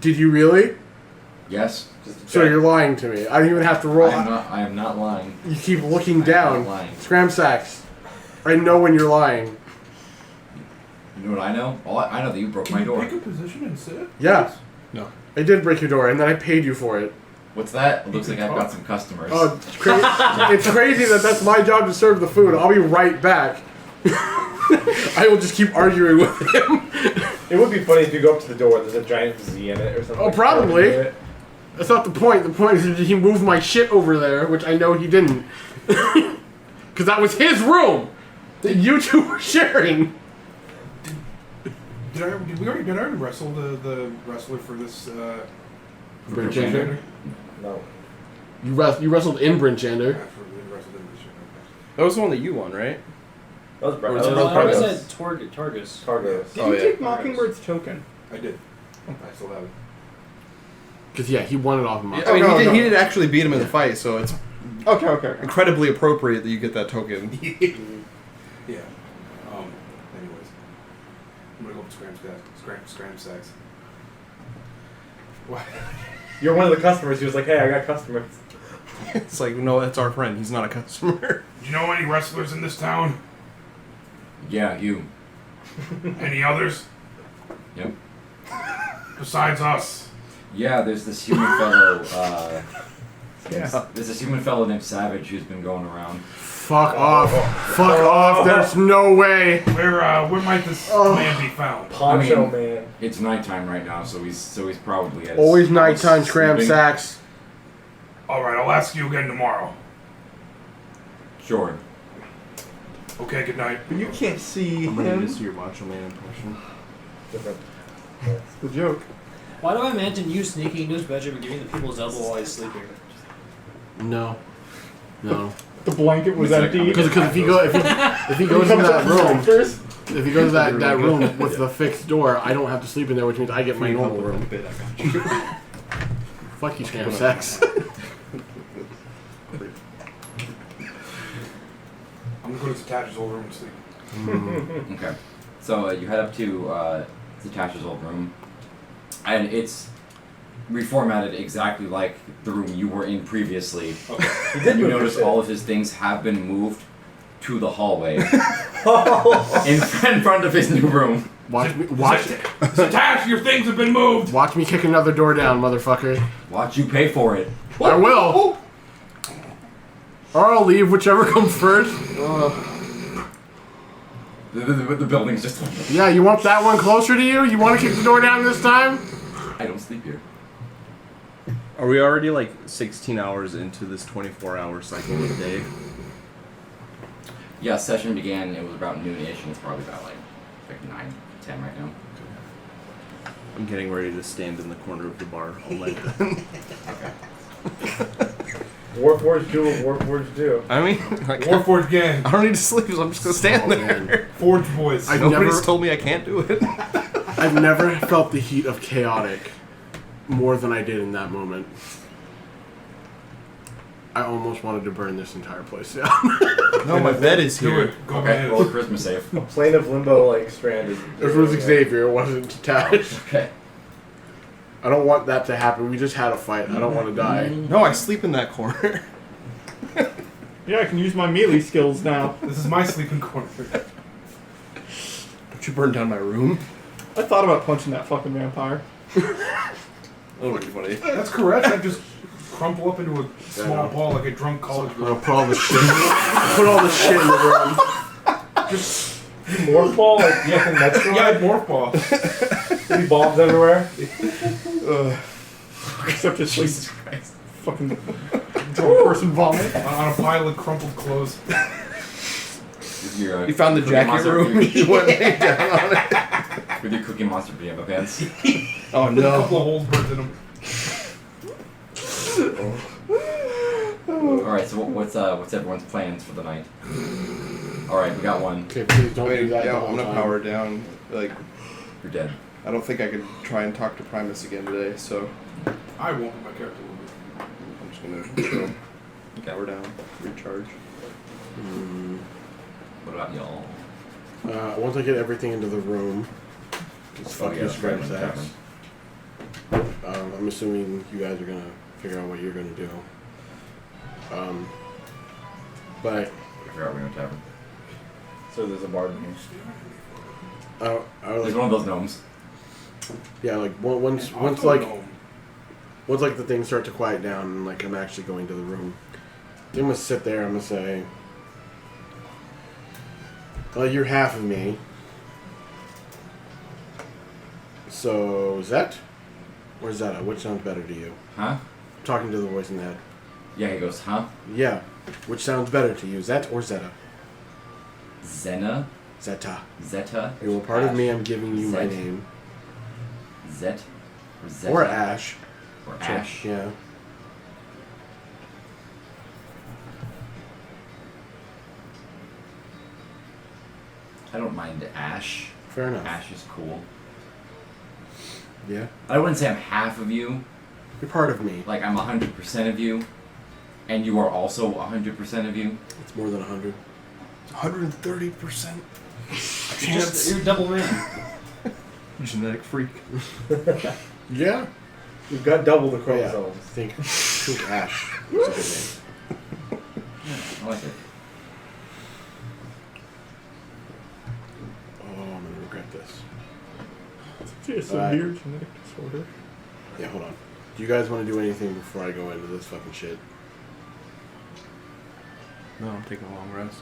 Did you really? Yes. So you're lying to me. I don't even have to roll. I am not lying. You keep looking I am down. not lying. Scram sacks. I know when you're lying. You know what I know? I know that you broke my Can you door. pick a position and sit? Yeah. No. I did break your door, and then I paid you for it. What's that? It looks like I've got some customers. Oh, it's crazy. It's crazy that that's my job to serve the food. I'll be right back. I will just keep arguing with him. It would be funny if you go up to the door and there's a giant Z in it or something. Oh, probably. That's not the point. The point is that he moved my shit over there, which I know he didn't. Because that was his room that you two were sharing. Did I already wrestle the wrestler for this? Bryn Changer? Chander? No. You wrestled in Bryn Yeah, Chander. for the wrestle in this That was the one that you won, right? That was Brett. Or was That it was both I was Targus? at Targus. Targos. Did Oh, you yeah. take Mockingbird's token? I did. I still have it. Because, yeah, he won it off of my. I mean, no, no. he did actually beat him in the fight, so it's Okay. incredibly appropriate that you get that token. Yeah. Anyways, I'm gonna go up to Scram Sacks. What? You're one of the customers. He was like, hey, I got customers. It's like, no, that's our friend. He's not a customer. Do you know any wrestlers in this town? Yeah, you. Any others Yep. besides us? Yeah, there's this human fellow. Yeah. There's this human fellow named Savage who's been going around. Fuck off. Fuck off. There's no way. Where might this man be found? Poncho I mean- man. It's nighttime right now, so he's probably at his Always house nighttime scram sleeping. sacks. All right, I'll ask you again tomorrow. Sure. Okay, good night. But you can't see I'm ready to him. see your Macho Man impression. Different. It's the joke. Why do I imagine you sneaking into his bedroom and giving the people's elbow while he's sleeping? No. No. The blanket was It's like- empty. Because if he goes into that room, if he goes to that room with the fixed door, I don't have to sleep in there, which means I get my normal room. Bit, I got you. Fuck you, scam sex. I'm gonna go to Tatch's old room and sleep. Okay. So you head up to Zatash's old room, and it's reformatted exactly like the room you were in previously. He did You move notice his all shit. of his things have been moved to the hallway in front of his new room. Watch me, Tash, your things have been moved. watch me kick another door down, motherfucker. Watch you pay for it. I will. Or I'll leave, whichever comes first. The building's just. Yeah, you want that one closer to you? You want to kick the door down this time? I don't sleep here. Are we already like 16 hours into this 24-hour cycle of the day? Yeah, session began. It was about noonish, and it's probably about like 9, 10 right now. I'm getting ready to stand in the corner of the bar all night. Warforged do what Warforged do. I mean, like, Warforged gang. I don't need to sleep, so I'm just gonna stand there. Forge boys. Nobody's told me I can't do it. I've never felt the heat of chaotic more than I did in that moment. I almost wanted to burn this entire place down. No, my bed is Do here. it. Go Okay, ahead. roll a charisma save. A plane of limbo like stranded. If it was Xavier, it wasn't detached. Okay. I don't want that to happen. We just had a fight. I don't want to die. No, I sleep in that corner. Yeah, I can use my melee skills now. This is my sleeping corner. Don't you burn down my room? I thought about punching that fucking vampire. That would be funny. That's correct. I just crumple up into a small ball like a drunk college I'm girl. gonna put all the shit. Put all the shit in the room. Morph ball like fucking Metro. Yeah, morph ball. Any bombs everywhere. Except it's like Jesus Christ. fucking drunk person vomit. On a pile of crumpled clothes. With your, You found the Cookie jacket Monster- room. You went and laid down on it. With your Cookie Monster pajama pants. Oh With a couple no. of holes burnt in them. Alright, so what's everyone's plans for the night? Alright, we got one. Okay, please don't I do mean, that. yeah, the I'm whole gonna time. power down. Like, You're dead. I don't think I could try and talk to Primus again today, so I won't, but my character will be. I'm just gonna chill. Power down, recharge. What about y'all? Once I get everything into the room, it's Oh, fucking yeah, scram right, sacks. I'm assuming you guys are gonna figure out what you're gonna do. But Figure out we don't tavern. So there's a bard in here. I He's like, one of those gnomes. yeah, like once like the things start to quiet down and like I'm actually going to the room, I'm gonna sit there. I'm gonna say, well, you're half of me. So Zet or Zeta, which sounds better to you? Huh? I'm talking to the voice in the head. Yeah, he goes, huh? Yeah, which sounds better to you, Zet or Zeta? Zena? Zeta. Zeta? You're a part of Ash? me. I'm giving you my Zet? name. Zet? Or Zeta? Or Ash. Or Ash? Yeah. I don't mind Ash. Fair enough. Ash is cool. Yeah. I wouldn't say I'm half of you. You're part of me. Like, I'm 100% of you. And you are also 100% of you. It's more than 100. 130%. You're double man. Genetic freak. Yeah. You've got double the Oh, yeah. chromosomes. Think Ash. It's a good name. I like it. Oh, I'm gonna regret this. It's a Alright. weird genetic disorder. Yeah, hold on. Do you guys want to do anything before I go into this fucking shit? No, I'm taking a long rest.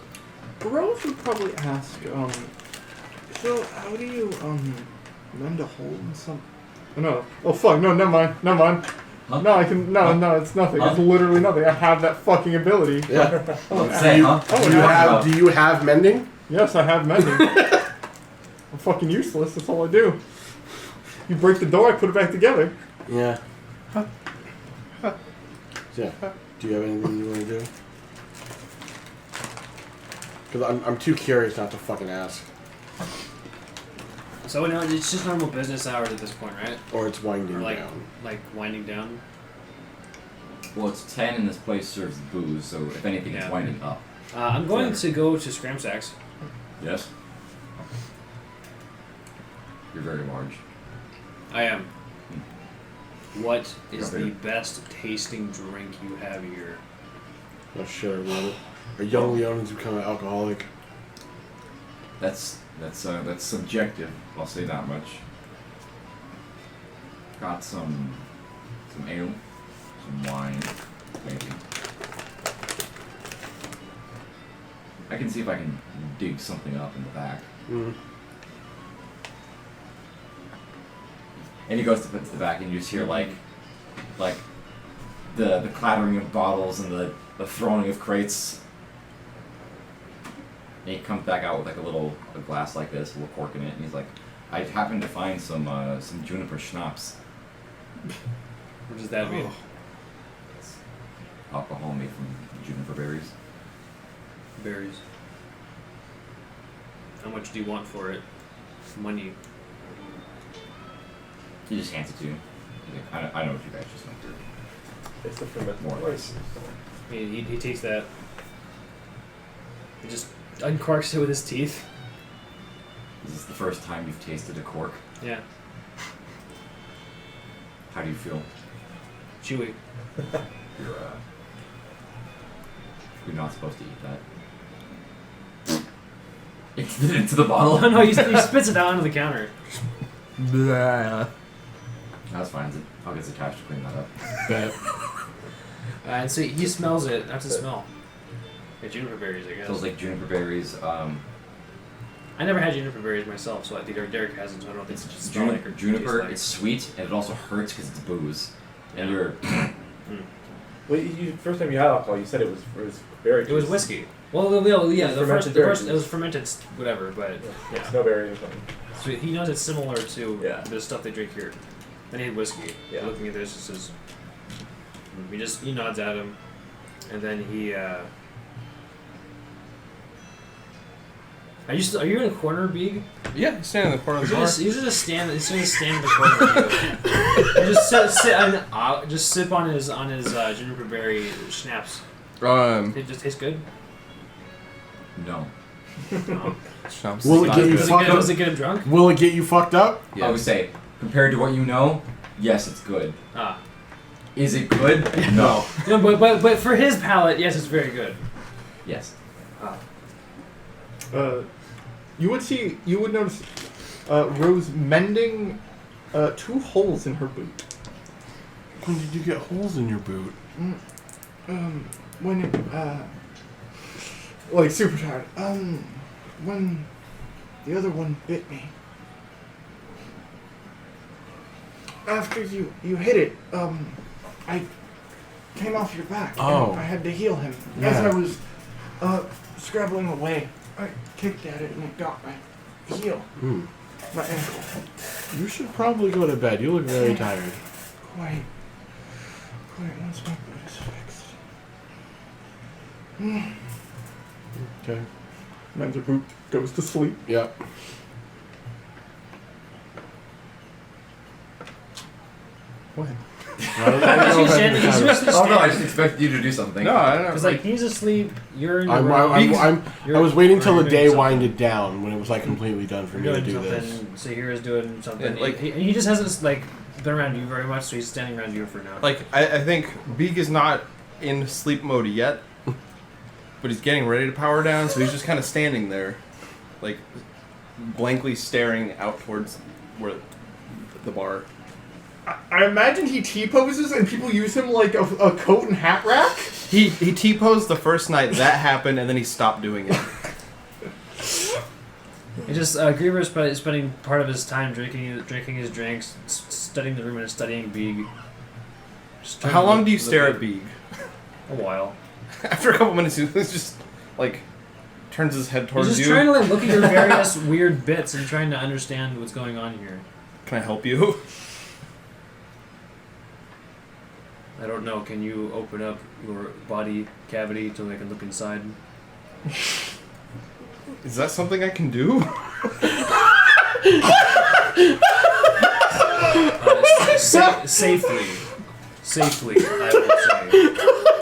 Rose would probably ask, so how do you, mend a hole in some... Oh, no. Oh, fuck, no, never mind. Huh? No, I can, no, it's nothing. Huh? It's literally nothing. I have that fucking ability. Yeah. Let's say, huh? Oh, Do you have? Do you have mending? Yes, I have mending. I'm fucking useless, that's all I do. You break the door, I put it back together. Yeah. Yeah. Do you have anything you want to do? Because I'm too curious not to fucking ask. So no, it's just normal business hours at this point, right? Or it's winding Or down. like winding down. Well, it's 10 and this place serves booze, so if anything, it's Yeah. winding up. I'm going to go to Scramsax. Yes? You're very large. I am. What is Okay. the best tasting drink you have here? Oh, sure. Well, a young Leon's become an alcoholic. That's subjective. I'll say that much. Got some ale, some wine, maybe. I can see if I can dig something up in the back. Mm. And he goes to put it to the back, and you just hear like the clattering of bottles and the throwing of crates. And he comes back out with like a glass like this, a little cork in it, and he's like, I happened to find some juniper schnapps. What does that mean? It's alcohol made from juniper berries. Berries. How much do you want for it? Money. He just hands it to you. He's like, I know what you guys just went through. It's the fermented More or less. I mean, he takes that. He just uncorks it with his teeth. Is this the first time you've tasted a cork? Yeah. How do you feel? Chewy. You're not supposed to eat that. Into the bottle? Oh no, he spits it out onto the counter. Blah. That's fine. I'll get attached to clean that up. Bet. And so he smells it. How's it smell? Like juniper berries, I guess. Smells like juniper berries. I never had juniper berries myself, so I think Derrick hasn't, so I don't think It's smell like or juniper. taste like. It's sweet, and it also hurts because it's booze. And you're Wait, first time you had alcohol, you said it was berry juice. It was whiskey. Well, yeah, the fermented first berry it was fermented, whatever, but yeah. Snowberry or something. So he knows it's similar to Yeah. the stuff they drink here. Then he had whiskey. Yeah. Looking at this, he says, he nods at him, and then he. Are you in a corner, Beeg? Yeah, he's standing in the corner of the bar. He's just stand in the corner. And just sip on his juniper berry schnapps. It just tastes good. no. Oh. Will it get you fucked up? Does it get him drunk? Will it get you fucked up? I would say, compared to what you know, yes, it's good. Ah. Is it good? No. No, but for his palate, yes, it's very good. Yes. You would notice Rose mending 2 holes in her boot. When did you get holes in your boot? When like super tired. When the other one bit me. After you hit it, I came off your back. Oh. And I had to heal him. Yeah. As I was scrabbling away, I kicked at it and it got my heel, my ankle. You should probably go to bed. You look very tired. Quite once my boot is fixed. Okay. Then the boot goes to sleep. Yep. What? Oh no, I just expected you to do something. No, I don't know. Because like he's asleep, you're in the I was waiting till the day winded down when it was like completely done for me to doing do something. this. Sahir is doing something. Yeah, like- he just hasn't like been around you very much, so he's standing around you for now. Like, I think Beak is not in sleep mode yet, but he's getting ready to power down, so he's just kind of standing there, like, blankly staring out towards where the bar. I imagine he T-poses and people use him like a coat and hat rack. He T-posed the first night that happened, and then he stopped doing it. He just Griever is spending part of his time drinking his drinks, studying the room and studying Beeg. How long do you stare at Beeg? A while. After a couple minutes, he just, like, turns his head towards He's just you. trying to like look at your various weird bits and trying to understand what's going on here. Can I help you? I don't know. Can you open up your body cavity so I can look inside? Is that something I can do? Safely, I would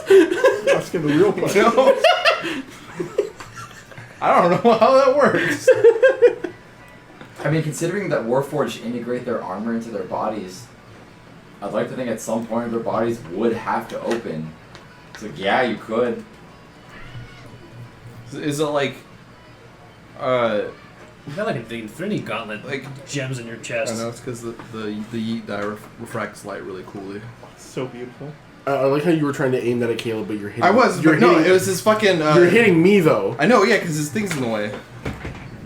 say. Asking the real question. No. I don't know how that works. I mean, considering that Warforged integrate their armor into their bodies, I'd like to think at some point their bodies would have to open. It's like, yeah, you could. Is it like, You got like the Infinity Gauntlet, like gems in your I chest. know it's because the yeet die refracts light really coolly. So beautiful. I like how you were trying to aim that at Caleb, but you're hitting. I was. You're No, hitting, it was his fucking. You're hitting me though. I know, yeah, because his thing's in the way.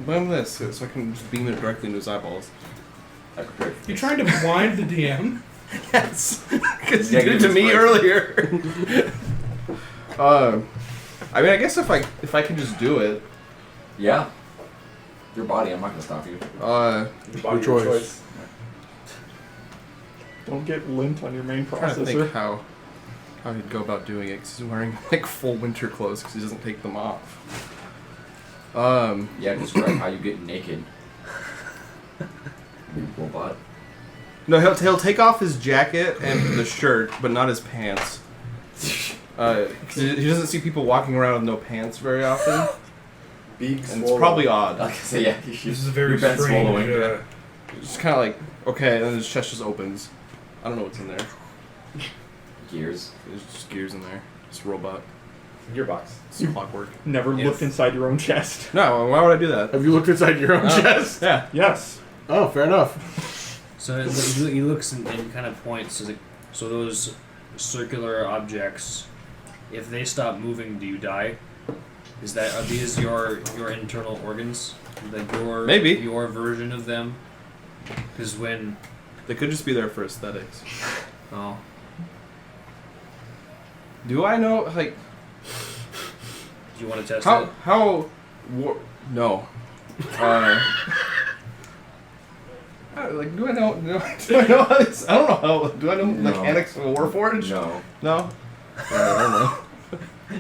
Blame this, so I can just beam it directly into his eyeballs. You trying to blind the DM? Yes, because Yeah, you did it to me inspiration. earlier. I mean, I guess if I can just do it, Yeah. Your body, I'm not gonna stop you. Your body, Your your choice. Don't get lint on your main I'm trying to think processor. how he'd go about doing it, because he's wearing like full winter clothes because he doesn't take them off. Yeah, describe how you get naked. Robot. No, he'll take off his jacket and the shirt, but not his pants. 'Cause he doesn't see people walking around with no pants very often, Big and swallow. it's probably odd. Like I say, yeah, This is a very you've been strange. swallowing. It's just kind of like, okay, and then his chest just opens. I don't know what's in there. Gears. There's just gears in there. Just robot. Gearbox. It's clockwork. Never If- looked inside your own chest. No, why would I do that? Have you looked inside your own Oh. chest? Yeah. Yes. Oh, fair enough. So he looks and kind of points. So those circular objects, if they stop moving, do you die? Are these your internal organs? Like Maybe. your version of them? Because when They could just be there for aesthetics. oh Do I know, like, do you want to test how, it? no. Like, do I know how this, I don't know how, do I know No. mechanics of a Warforged? No. No? I don't know.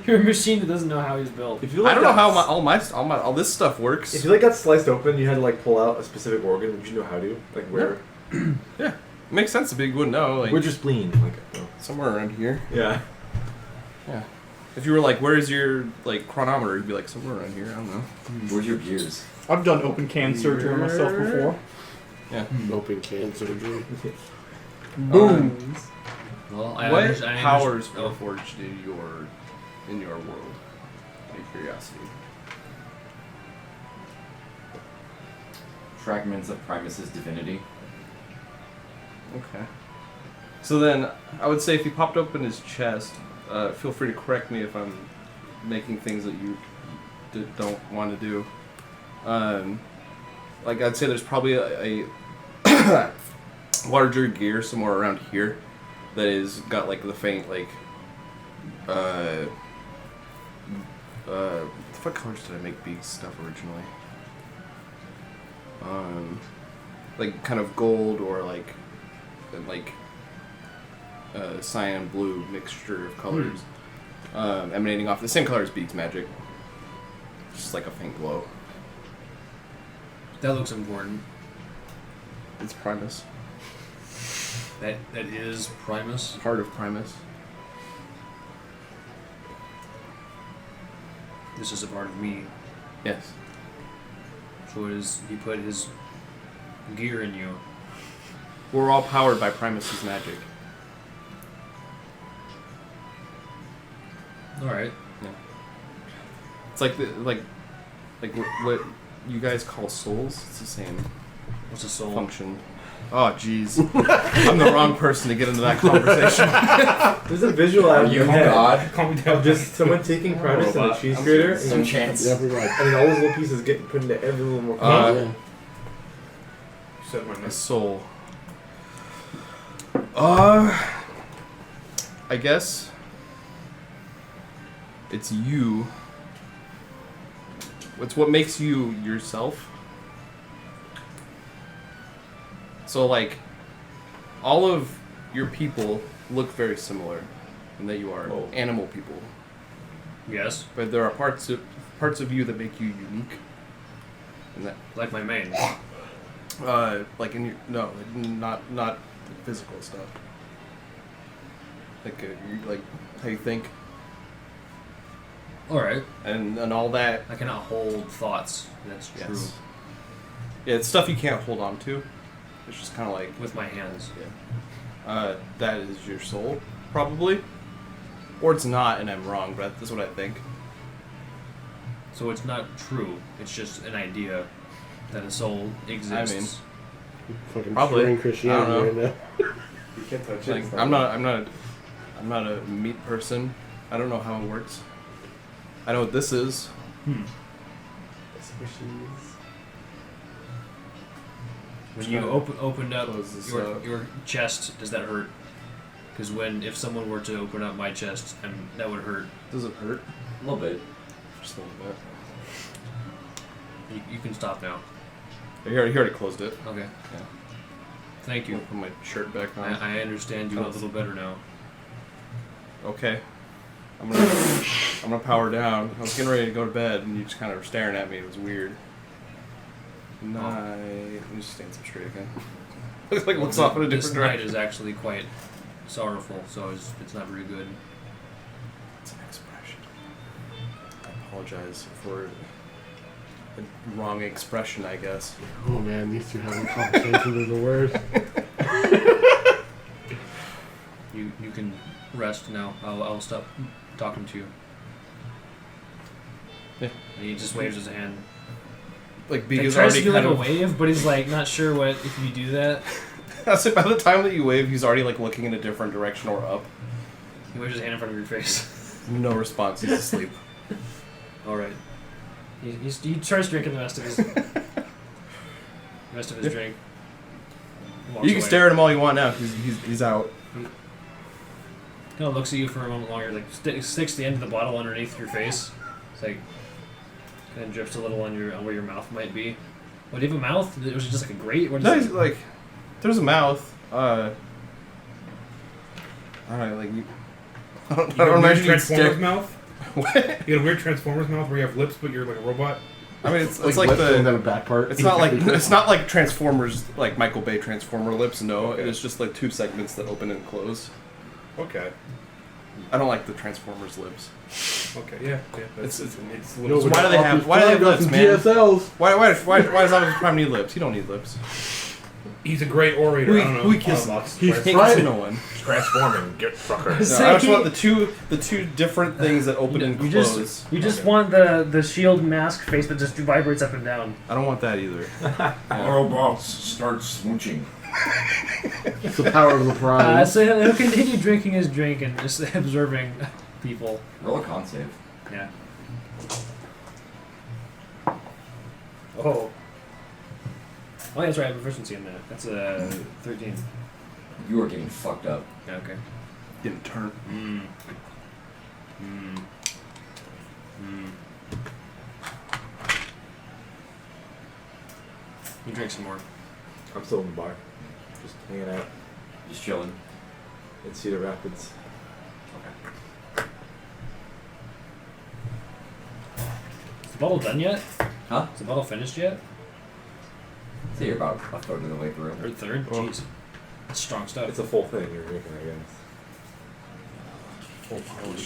You're a machine that doesn't know how he's built. If you I don't know got how all this stuff works. If you like got sliced open, you had to like pull out a specific organ. Would you know how to? Like where? Yeah. It makes sense if you wouldn't know, like, Where'd your spleen? Like, oh. somewhere around here. Yeah. Yeah. If you were like, where's your, like, chronometer, you'd be like, somewhere around here, I don't know. Where's your gears? I've done open can surgery on myself before. Yeah. Open can surgery. Boom. Well, I What understand. powers Oh, Warforged in your world? Out of curiosity. Fragments of Primus's divinity. Okay. So then, I would say if he popped open his chest, feel free to correct me if I'm making things that you don't want to do. Like, I'd say there's probably a larger gear somewhere around here that is got like the faint like what colors did I make Beak's stuff originally? Like kind of gold or like cyan blue mixture of colors, emanating off the same color as Beak's magic. Just like a faint glow. that looks important. It's Primus. That is Primus. Part of Primus. This is a part of me. Yes. So it is. He put his gear in you. We're all powered by Primus's magic. All right. It's like what you guys call souls. It's the same What's a soul? function. Oh, jeez. I'm the wrong person to get into that conversation. There's a visual out of You your head God. Calm me down. of just someone taking Primus in a cheese I'm grater some and, chance. Yeah, pretty much. and then all those little pieces get put into every little more. Yeah. You said my A name. soul. I guess it's you. It's what makes you yourself. So, like, all of your people look very similar in that you are Oh. animal people. Yes. But there are parts of you that make you unique. And that, Like my mane. like in your not physical stuff. Like like how you think All right. and all that. I cannot hold thoughts. That's true. Yes. Yeah, it's stuff you can't hold on to. It's just kind of like With my hands. that is your soul, probably, or it's not, and I'm wrong, but that's what I think. So it's not true. It's just an idea that a soul exists. Fucking Probably. spreading Christianity I don't right now. You can't touch Like, it. I'm not a meat person. I don't know how it works. I know what this is. When you opened up Close this your up. your chest, does that hurt? Because if someone were to open up my chest, that would hurt. Does it hurt? A little bit. Just a little bit. You can stop now. He already closed it. Okay. Yeah. Thank you. Put my shirt back on. I understand you a little better now. Okay. I'm gonna power down. I was getting ready to go to bed, and you just kind of were staring at me. It was weird. Let me just stand up straight again. Looks like it looks off in a This different night direction. is actually quite sorrowful, so it's not very good. It's an expression. I apologize for the wrong expression, I guess. Oh man, these two having conversations are the worst. You can rest now. I'll stop talking to you. Yeah. And he just waves his hand. Like, He because tries to already do like kind a of. wave, but he's like not sure what if you do that. So by the time that you wave, he's already like looking in a different direction or up. He waves his hand in front of your face. No response. He's asleep. All right. He starts drinking the rest of his drink. Walks You can away. stare at him all you want now. He's out. Kind of looks at you for a moment longer, like sticks the end of the bottle underneath your face. It's like kind of drips a little on where your mouth might be. What, do you have a mouth? Was it just like a grate? What No, is he's it? like, there's a mouth. I don't know, like you. I don't You got a weird imagine you'd Transformers stick. mouth? What? You got a weird Transformers mouth where you have lips but you're like a robot? I mean, it's Like like lips and then the. a back part. It's not like Transformers, like Michael Bay Transformer lips. No, Okay. it's just like two segments that open and close. Okay. I don't like the Transformers lips. Okay, yeah. It's a No, little. but Why do they have? Why do they have lips, man? GSLs. Why does Optimus Prime need lips? He don't need lips. He's a great orator. I don't know. Who he kissing? He's He ain't right. kissing no one. Transforming, get fucker. No, I just want the two different things that open and You close. just want the shield mask face that just vibrates up and down. I don't want that either. Autobots start swooching. It's the power of the prime. So he'll continue drinking his drink and just observing people. Roll a con save. Yeah. Oh, that's right. I have proficiency in that. That's a 13. You are getting fucked up. Yeah, okay. Didn't turn. You drink some more. I'm still in the bar. Just hanging out Just chilling. in Cedar Rapids. Is the bottle done yet? Huh? Is the bottle finished yet? So you're about a third of the way through. Or third? Oh. Jeez. That's strong stuff. It's a full thing you're drinking, I guess.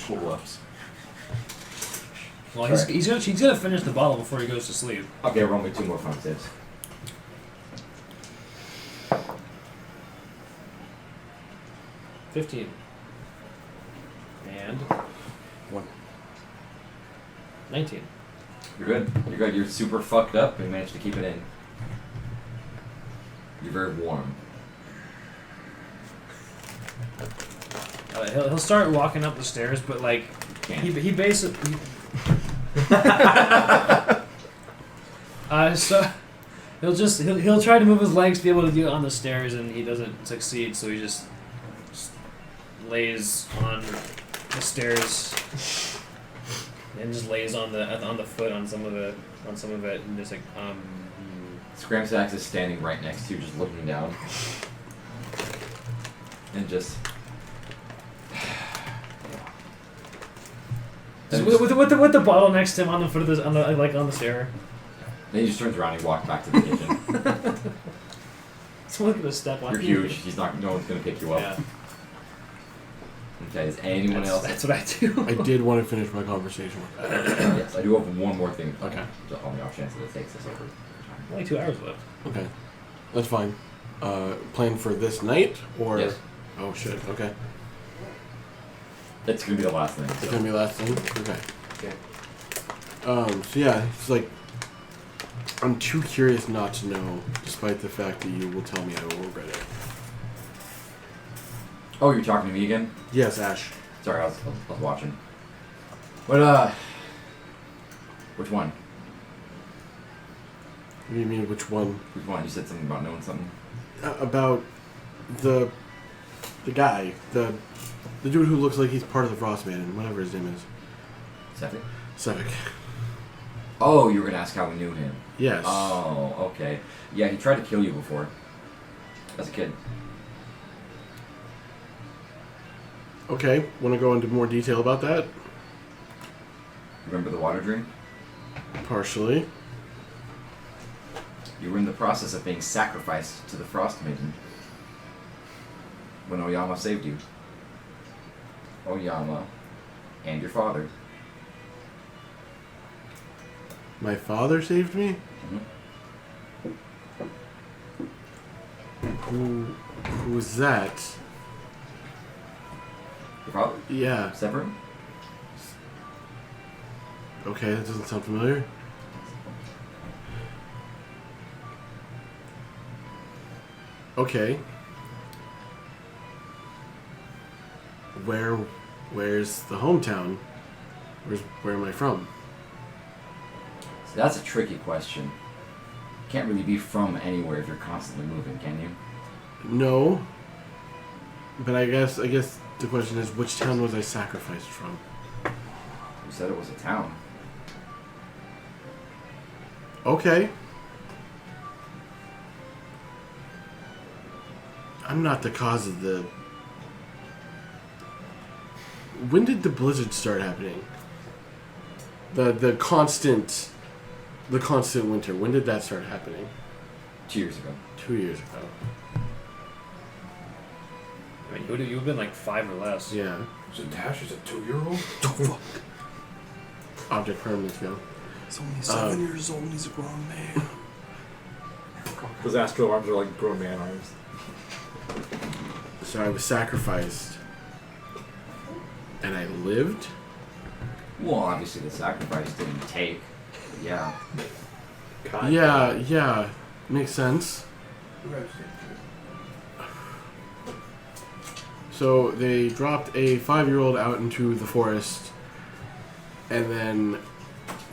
Cool ups. Well, he's gonna finish the bottle before he goes to sleep. Okay, roll me 2 more con saves. 15. And 1. 19. You're good. You're good. You're super fucked up and managed to keep it in. You're very warm. He'll start walking up the stairs, but like Can't. he basically so he'll try to move his legs to be able to do it on the stairs, and he doesn't succeed. So he just lays on the stairs and just lays on the foot on some of it, and just like Scramsax is standing right next to you, just looking down. And just... with the bottle next to him on the foot of on the stair. Then he just turns around and he walks back to the kitchen. Someone's gonna step on You're you. huge. No one's gonna pick you up. Yeah. Okay, is anyone else? That's what I do. I did want to finish my conversation with that. Yes, I do have one more thing. Okay. Just on the off chance that it takes us over. Only 2 hours left. Okay. That's fine. Plan for this night or? Yes. Oh shit. Okay. That's gonna be the last thing. It's gonna be last thing. Okay. Okay. So yeah, it's like I'm too curious not to know, despite the fact that you will tell me I will regret it. Oh, you're talking to me again? Yes, Ash. Sorry, I was watching. But which one? What do you mean? Which one? Which one? You said something about knowing something. About the guy, the dude who looks like he's part of the Frostmaiden, whatever his name is. Septic. Sevik. Oh, you were gonna ask how we knew him. Yes. Oh, okay. Yeah, he tried to kill you before. As a kid. Okay. Want to go into more detail about that? Remember the water dream? Partially. You were in the process of being sacrificed to the Frostmaiden when Oyama saved you. Oyama and your father. My father saved me? Who's that? Your father? Yeah. Severin? Okay, that doesn't sound familiar. Okay. Where's the hometown? Where am I from? So that's a tricky question. Can't really be from anywhere if you're constantly moving, can you? No. But I guess the question is, which town was I sacrificed from? You said it was a town. Okay. I'm not the cause of the... When did the blizzard start happening? The constant winter. When did that start happening? 2 years ago. 2 years ago. I mean, you would have been like 5 or less. Yeah. So Tash is a 2-year-old? Object permanence, yeah. He's only 7 years old and he's a grown man. Those astral arms are like grown man arms. So I was sacrificed. And I lived? Well, obviously the sacrifice didn't take. But yeah. God. Yeah. Makes sense. So they dropped a 5-year-old out into the forest, and then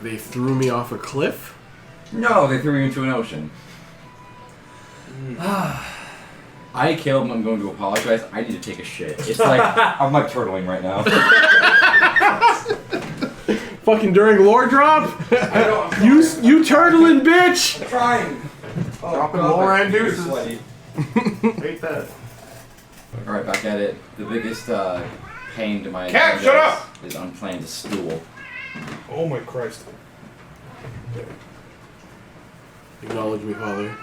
they threw me off a cliff. No, they threw you into an ocean. I, Caleb, I'm going to apologize. I need to take a shit. It's like, I'm like turtling right now. Fucking during lore drop? You turtling, bitch! I'm trying. Oh, Dropping God, more my and fingers deuces. sweaty. Hate that. Alright, back at it. The biggest pain to my Cat, agenda shut up! is unplanned stool. Oh my Christ. Acknowledge me, Father.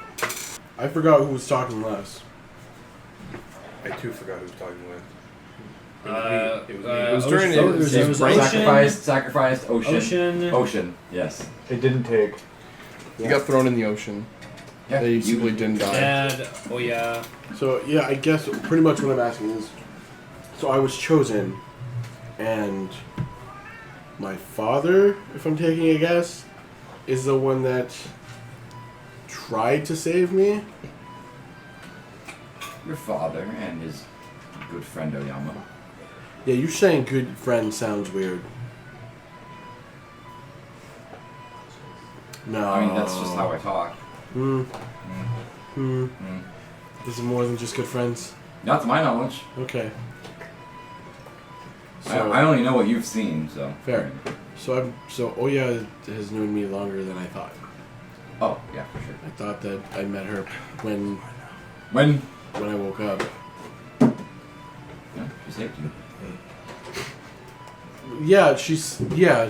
I forgot who was talking last. I too forgot who was talking with. It was during Ocean. it was brain Sacrificed, ocean. Ocean. Yes. It didn't take. You got thrown in the ocean. Yeah, They simply didn't die. Dad. Oh yeah. So yeah, I guess pretty much what I'm asking is, so I was chosen, and my father, if I'm taking a guess, is the one that tried to save me. Your father and his good friend Oyama. Yeah, you saying good friend sounds weird. No. I mean, that's just how I talk. This is more than just good friends. Not to my knowledge. Okay. I only know what you've seen, so. Fair. So Oya has known me longer than I thought. Oh, yeah, for sure. I thought that I met her when When? I woke up. Yeah, she saved you. Yeah,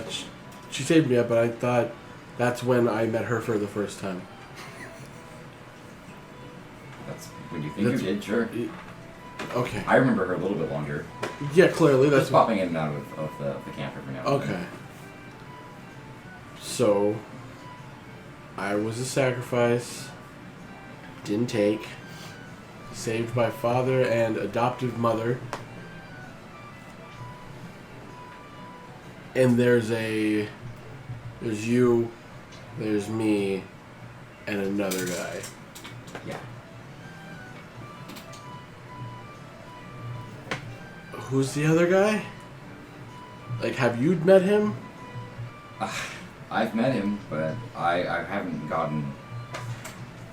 she saved me up, but I thought that's when I met her for the first time. That's when you think you did, sure. Okay. I remember her a little bit longer. Yeah, clearly Just that's popping in and out of the camp every now and okay. then. So I was a sacrifice. Didn't take. Saved by father and adoptive mother. And there's you, there's me, and another guy. Yeah. Who's the other guy? Like, have you met him? I've met him, but I haven't gotten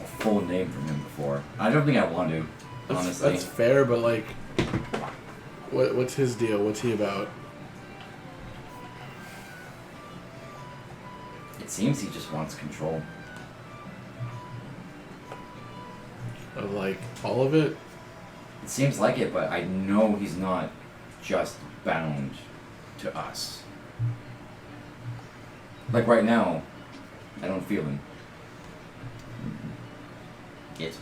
a full name from him before. I don't think I want to, honestly. That's fair, but like, what's his deal? What's he about? It seems he just wants control. Of like all of it. It seems like it, but I know he's not just bound to us. Like right now, I don't feel him. It.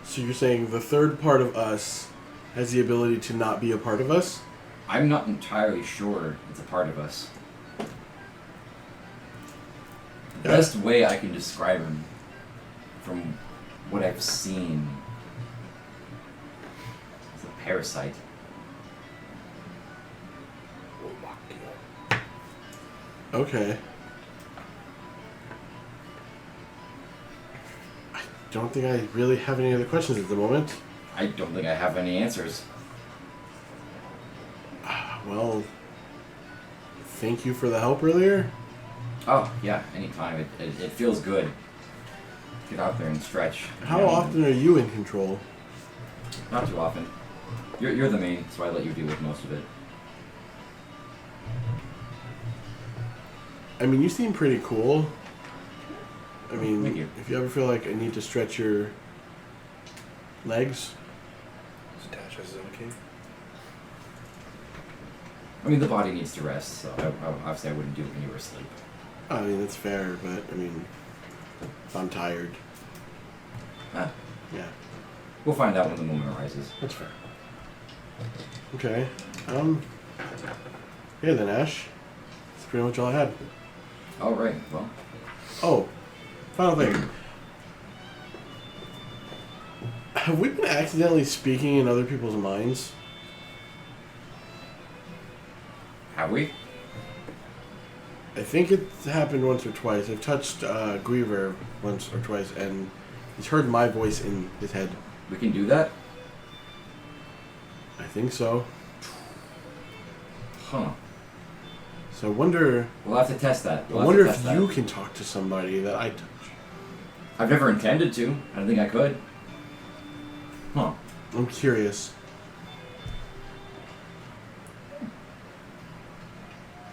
So you're saying the third part of us has the ability to not be a part of us? I'm not entirely sure it's a part of us. The Yeah. best way I can describe him, from what I've seen, is a parasite. Okay. I don't think I really have any other questions at the moment. I don't think I have any answers. Well, thank you for the help earlier. Oh, yeah, anytime. It feels good. Get out there and stretch. How You know, often are you in control? Not too often. You're the main, so I let you deal with most of it. I mean, you seem pretty cool. I mean, Thank you. if you ever feel like I need to stretch your legs, Is Tash has his own cave? I mean, the body needs to rest, so obviously I wouldn't do it when you were asleep. I mean, that's fair, but I mean, if I'm tired, Ah, yeah, we'll find out when the moment arises. that's fair. Okay. Here then, Ash. That's pretty much all I had. All right, well, Oh, final thing. Have we been accidentally speaking in other people's minds? have we? I think it's happened once or twice. I've touched Griever once or twice, and he's heard my voice in his head. We can do that? I think so. Huh. So I wonder. We'll have to test that. I wonder if you can talk to somebody that I touch. I've never intended to. I don't think I could. Huh. I'm curious.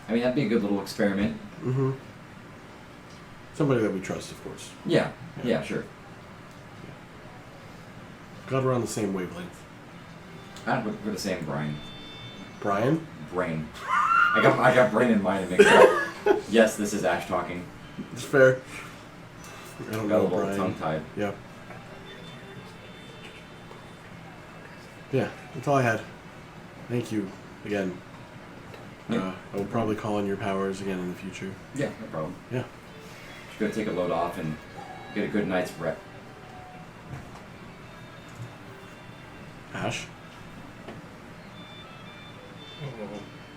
I mean, that'd be a good little experiment. Mm-hmm. Somebody that we trust, of course. Yeah. Yeah, sure. Glad we're on the same wavelength. We're the same brain. Brian? Brain. I got brain and mind mixed up. Yes, this is Ash talking. It's fair. I don't Got a know, little Brian. tongue-tied. Yeah. Yeah, that's all I had. Thank you again. Yeah. I will probably call on your powers again in the future. Yeah, no problem. Yeah. Just go take a load off and get a good night's rest. Ash?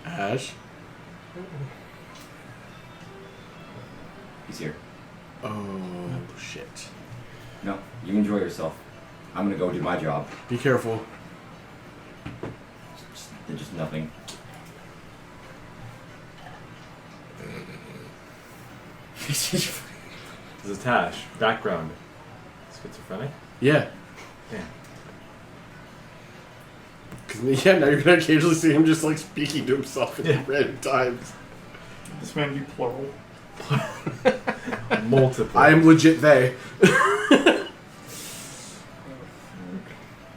Ash? He's here. Oh, shit. No, you enjoy yourself. I'm gonna go do my job. Be careful. Just nothing. This is Tash. Background. Schizophrenic? Yeah. Yeah. Cause, yeah, now you're gonna occasionally see him just like speaking to himself at random times. This man be plural. Multiple. I am legit they.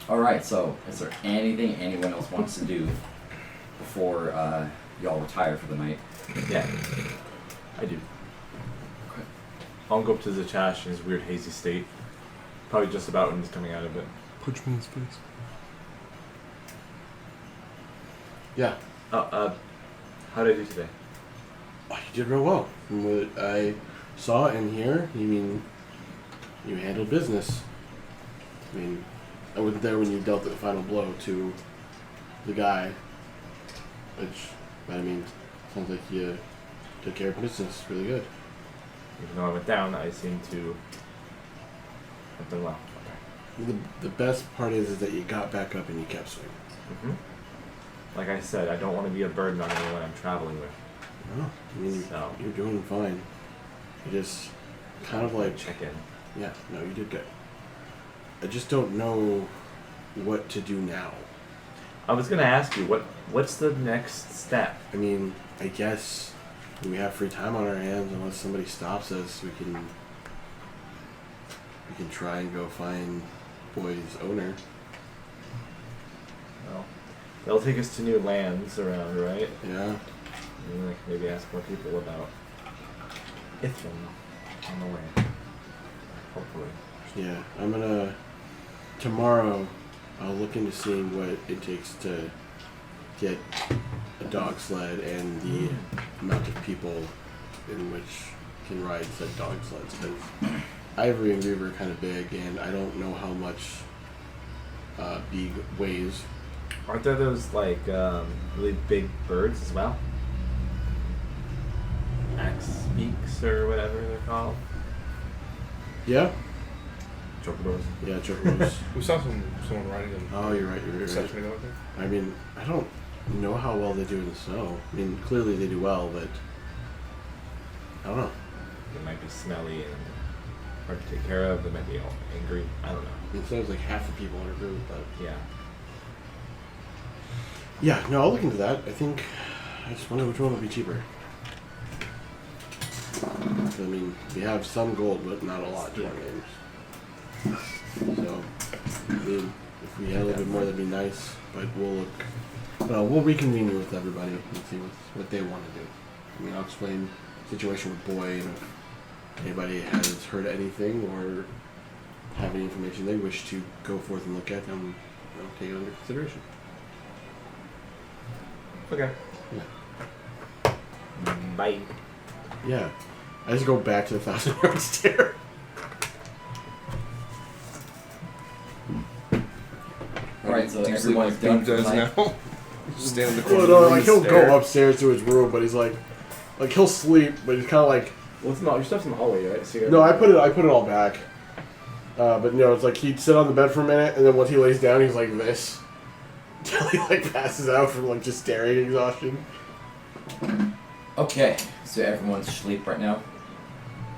Alright, so is there anything anyone else wants to do before y'all retire for the night? Yeah. I do. I'll go up to Zachash in his weird hazy state. Probably just about when he's coming out of it. Punch me in his face. Yeah. How did I do today? Oh, you did real well. From what I saw and hear, you mean you handled business. I mean, I wasn't there when you dealt the final blow to the guy, which, I mean, sounds like you took care of business really good. Even though I went down, I seem to have done well. The best part is that you got back up and you kept swinging. Mm-hmm. Like I said, I don't want to be a burden on anyone I'm traveling with. No, I mean, So. you're doing fine. You just kind of like, Check in. yeah, no, you did good. I just don't know what to do now. I was gonna ask you what's the next step? I mean, I guess we have free time on our hands unless somebody stops us. We can try and go find Boy's owner. Well, they'll take us to new lands around, right? Yeah. And maybe ask more people about Ithram on the way. Hopefully. Yeah. I'm gonna tomorrow. I'll look into seeing what it takes to get a dog sled and the amount of people in which can ride said dog sleds. Because Ivory and Reaver are kind of big, and I don't know how much Beeg weighs. Aren't there those like really big birds as well? Axe beaks or whatever they're called. Yeah. Chocobos. Yeah, chocobos. We saw someone riding them. Oh, you're right. You're a right. section ago, I think. I mean, I don't know how well they do in the snow. I mean, clearly they do well, but I don't know. They might be smelly and hard to take care of. They might be all angry. I don't know. It sounds like half the people in our group, but Yeah. yeah, no, I'll look into that. I think I just wonder which one will be cheaper. I mean, we have some gold, but not a lot to our names. So, I mean, if we had a little bit more, that'd be nice. But we'll look. Well, we'll reconvene with everybody and see what they want to do. I mean, I'll explain the situation with Boy, and if anybody has heard anything or have any information they wish to go forth and look at, then I'll take it under consideration. Okay. Yeah. Bye. Yeah. I just go back to the 1,000-yard stare. Alright, so Do you see everyone's what done Beeg for the does night. now? Just stand in the corner. Well, no, of the like room he'll and go upstairs to his room, but he's like he'll sleep, but he's kind of like. Well, it's not, your stuff's in the hallway, right? So you No, I put it all back. But no, it's like he'd sit on the bed for a minute, and then once he lays down, he's like this, until he like passes out from like just staring exhaustion. Okay, so everyone's asleep right now.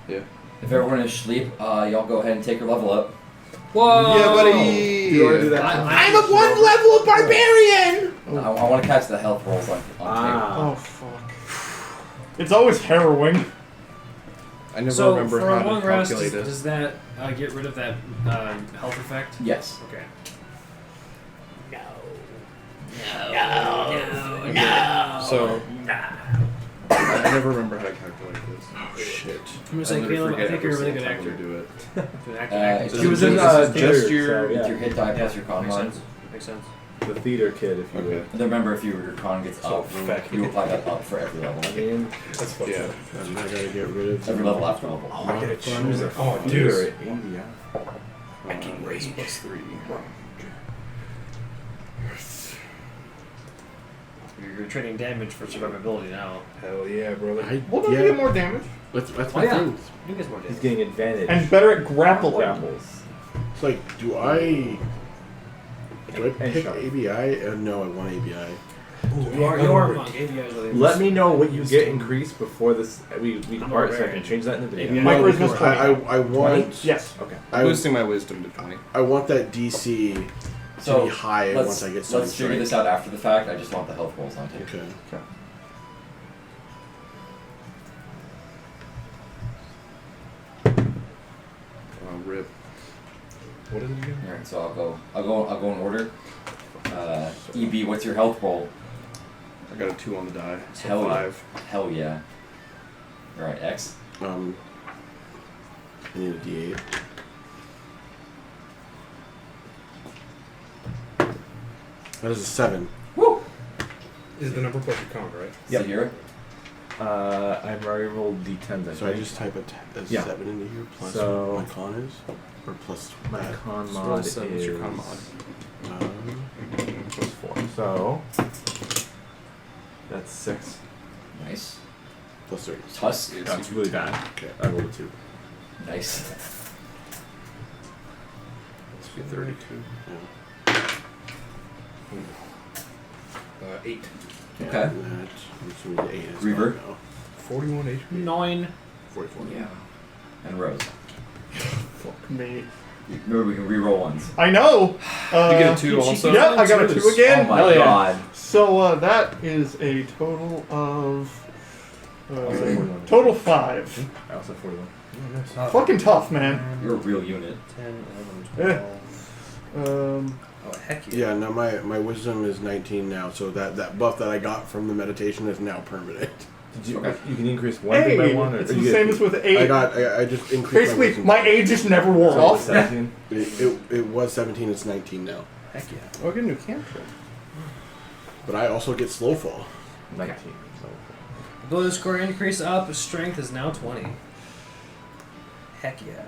Yeah. If everyone is asleep, y'all go ahead and take your level up. Whoa! Yeah, buddy! Do you want to do that? I'm a one-level barbarian. I want to catch the health rolls on Oh fuck! It's always harrowing. I never So remember for a how long to rest, calculate it. does that get rid of that health effect? table. Yes. Okay. So, I never remember how to calculate this. Oh shit! I'm gonna say, I literally Caleb, I forget think you're a really every good single actor. time we do it. Good actor. He He was in This is theater, just your- so, With yeah. your hit die plus your con Makes mod. sense. Makes sense. The theater kid, if you Okay. will. And then remember, if your con gets So up, feck. you apply that up for every level. I mean, That's funny. Yeah. And I gotta get rid of Every level after level. oh, I gotta choose a Oh, theater. dude. I can raise +3. You're trading damage for survivability now. Hell yeah, brother. Well, don't yeah. get more damage That's Oh my yeah. thing. You get more He's damage. getting advantage. and better at grappling. grapples. It's like, do I And pick sharp. ABI? No, I want ABI. You are a monk. ABI is really Let me know what you get increased before this. We I'm depart so I aware. can change that in the video. Yeah. My No, charisma's because 20. I want Yes. Okay. I'm boosting my wisdom to 20. I want that DC to So be high let's, once I get let's Stunning figure Strike. this out after the fact. I just want the health rolls on tape. Okay. Rip. What is it again? Alright, so I'll go in order. EB, what's your health roll? I got a 2 on the die. So Hell yeah. 5. Hell yeah. Alright, X. I need a D8. That is a 7. Woo! Is the number plus your con, right? Yep. Zahira? I've already rolled d10s. I So I think. just type a Yeah. 7 into here plus So- what my con is? Or plus My that? con Still mod seven, is what's your con mod? plus 4. So that's 6. Nice. Plus 3. Tusk? That's really bad. Okay. I rolled a 2. Nice. Let's be 32. Yeah. 8. Okay. And that makes me 8 as Reaver? well now. 41 HP. 9. 44. Yeah. And Rose. Fuck me. Remember, we can re-roll ones. I know. You get a 2 also. Yeah, I got a 2 again. Oh my Hell yeah. god. So that is a total of total 5. I also have 41. Fucking tough, man. You're a real unit. 10, 11, 12. Oh heck yeah. Yeah, no, my wisdom is 19 now, so that buff that I got from the meditation is now permanent. Did you? Okay. You can increase one thing by one, or it's or the you same get- as with 8. I just increased my Basically, wisdom. my age just never wore So off. 17. It was 17, it's 19 now. Heck yeah. Oh, get a new cantrip. But I also get slow fall. 19. Ability score increase up. Strength is now 20. Heck yeah.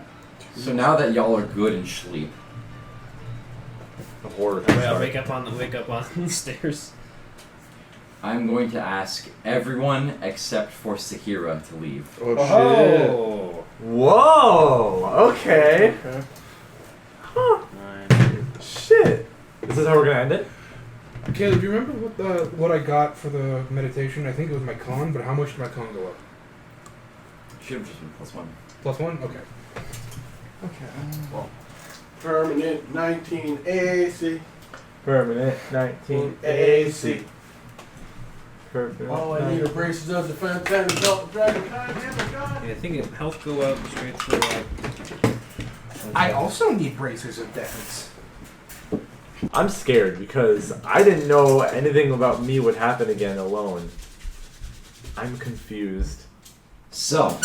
So now that y'all are good in sleep, The horror. Wait, I'll wake up on the stairs. I'm going to ask everyone except for Sakira to leave. Oh, Oh. Whoa. Okay. Okay. Shit. This is how we're gonna end it. Caleb, do you remember what I got for the meditation? I think it was my con, but how much did my con go up? Should have just been +1. +1? Okay. Okay. Permanent 19 AC. Permanent 19 AC. Perfect. All I need are braces of defense and adult dragon. God damn it, God. Yeah, I think health go up, strength go up. I also need bracers of defense. I'm scared because I didn't know anything about me would happen again alone. I'm confused. So,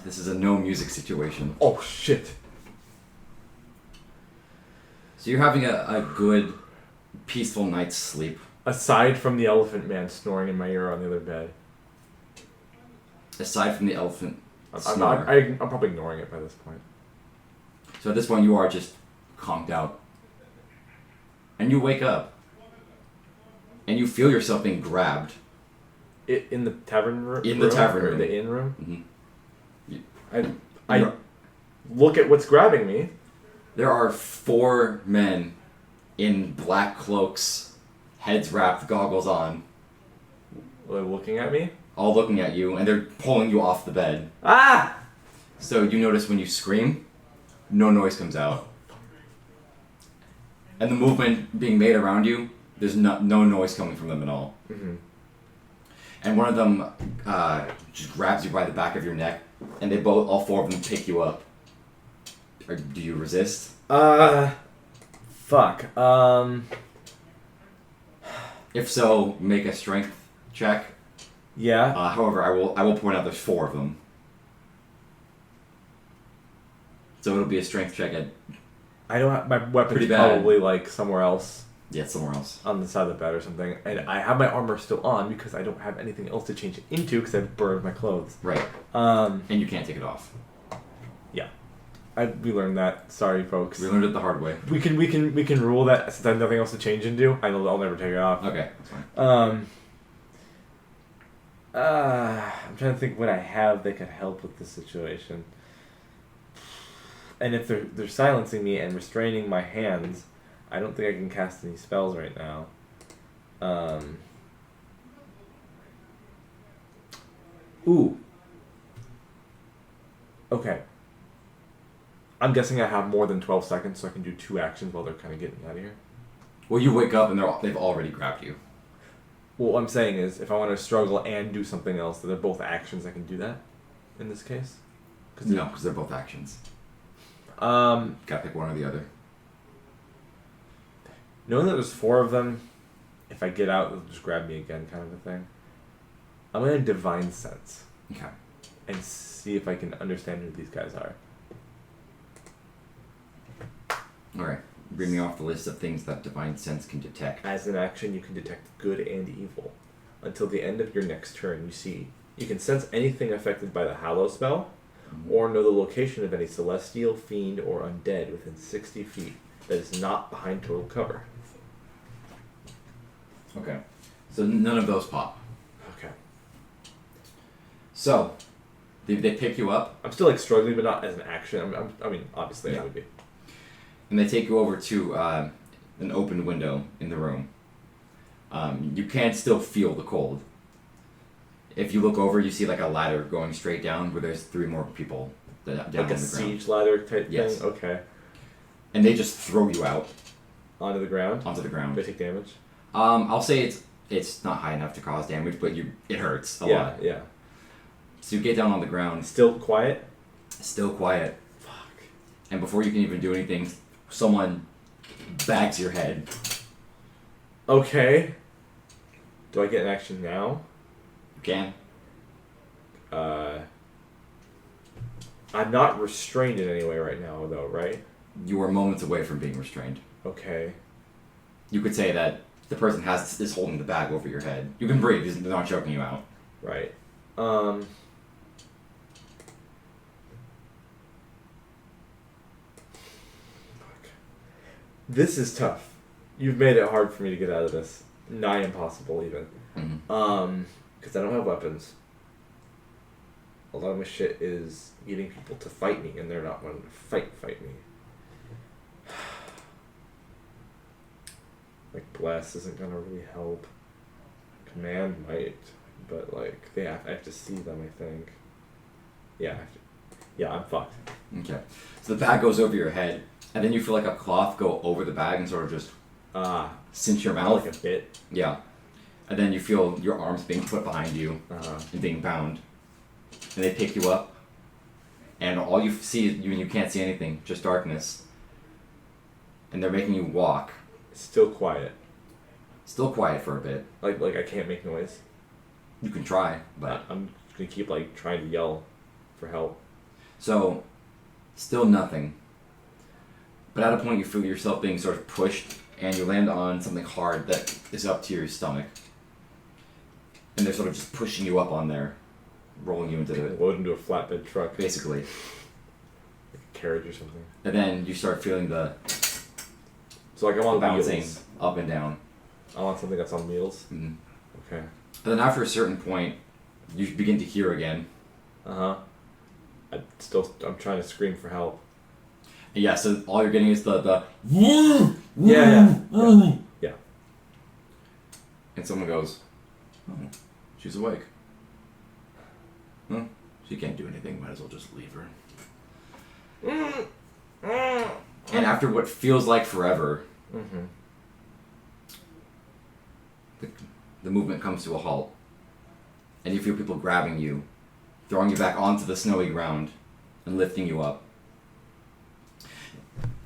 this is a no music situation. Oh shit. So you're having a good, peaceful night's sleep. Aside from the elephant man snoring in my ear on the other bed. Aside from the elephant I'm snore. probably ignoring it by this point. So at this point you are just conked out. And you wake up. And you feel yourself being grabbed. In the tavern room? In the tavern or room. the inn room? Mm-hmm. I look at what's grabbing me. There are 4 men in black cloaks, heads wrapped, goggles on, They're looking at me. all looking at you, and they're pulling you off the bed. Ah! So you notice when you scream, no noise comes out. And the movement being made around you, there's no noise coming from them at all. Mm-hmm. And one of them just grabs you by the back of your neck, and all 4 of them pick you up. Or do you resist? Fuck. If so, make a strength check. Yeah. However, I will point out there's 4 of them. So it'll be a strength check at I don't have my weapon's Pretty bad. probably like somewhere else somewhere else. on the side of the bed or something, and I have my armor still on because I don't have anything else to change it into because I've burned my clothes. Right. And you can't take it off. we learned that. Sorry, folks. We learned it the hard way. We can rule that since I have nothing else to change into. I'll never take it off. Okay, that's fine. I'm trying to think what I have that could help with this situation. And if they're silencing me and restraining my hands, I don't think I can cast any spells right now. Ooh. Okay. I'm guessing I have more than 12 seconds, so I can do 2 actions while they're kind of getting out of here. Well, you wake up and they've already grabbed you. Well, what I'm saying is, if I want to struggle and do something else, that they're both actions, I can do that. In this case. No, because they're both actions. Knowing Gotta pick one or the other. that there's 4 of them, if I get out, they'll just grab me again, kind of a thing. I'm gonna divine sense Okay. and see if I can understand who these guys are. Alright. Bring me off the list of things that divine sense can detect. As an action, you can detect good and evil. Until the end of your next turn, you can sense anything affected by the Hallow spell, or know the location of any celestial, fiend, or undead within 60 feet that is not behind total cover. Okay. So none of those pop. Okay. So, they pick you up, I'm still struggling, but not as an action. I mean, obviously Yeah. I would be. and they take you over to an open window in the room. You can still feel the cold. If you look over, you see like a ladder going straight down where there's 3 more people down like on a the ground. siege ladder type Yes. thing? Okay. And they just throw you out Onto the ground? onto the ground. Do I take damage? I'll say it's not high enough to cause damage, but it hurts a lot. Yeah. So you get down on the ground, Still quiet? still quiet, Fuck. and before you can even do anything, someone bags your head. Okay. Do I get an action now? You can. I'm not restrained in any way right now, though, right? You are moments away from being restrained. Okay. You could say that the person is holding the bag over your head. You can breathe because they're not choking you out. Right. Fuck. This is tough. You've made it hard for me to get out of this. Nigh impossible, even. Mm-hmm. Because I don't have weapons. A lot of my shit is getting people to fight me, and they're not wanting to fight me. Like, Bless isn't gonna really help. Command might, but, like, I have to see them, I think. Yeah, I'm fucked. Okay. So the bag goes over your head, and then you feel like a cloth go over the bag and sort of just cinch your mouth. Like a bit. Yeah. And then you feel your arms being put behind you and being bound. And they pick you up, and all you see is you can't see anything, just darkness. And they're making you walk. Still quiet. Still quiet for a bit. Like I can't make noise. You can try, but I'm gonna keep like trying to yell for help. so still nothing. But at a point you feel yourself being sort of pushed, and you land on something hard that is up to your stomach. And they're sort of just pushing you up on there, rolling you into the Load into a flatbed truck, basically. like a carriage or something. And then you start feeling the So like I'm on bouncing wheels. up and down. I want something that's on wheels. Mhm. Okay. And then after a certain point, you begin to hear again. I'm trying to scream for help. And yeah, so all you're getting is the Yeah. And someone goes, "Oh, she's awake. Well, she can't do anything. Might as well just leave her." And after what feels like forever, Mm-hmm. the movement comes to a halt. And you feel people grabbing you, throwing you back onto the snowy ground, and lifting you up.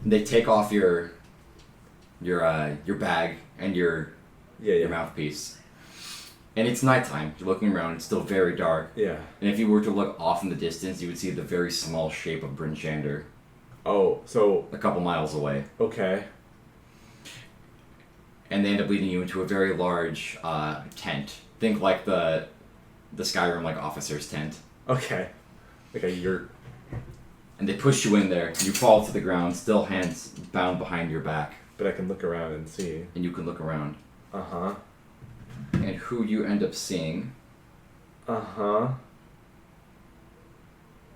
They take off your bag and your mouthpiece. And it's nighttime. You're looking around. It's still very dark. Yeah. And if you were to look off in the distance, you would see the very small shape of Bryn Shander Oh, so a couple miles away. okay. And they end up leading you into a very large tent. Think like the Skyrim like officer's tent. Okay. Like a yurt. And they push you in there. You fall to the ground, still hands bound behind your back. But I can look around and see. And you can look around. Uh-huh. And who you end up seeing Uh-huh.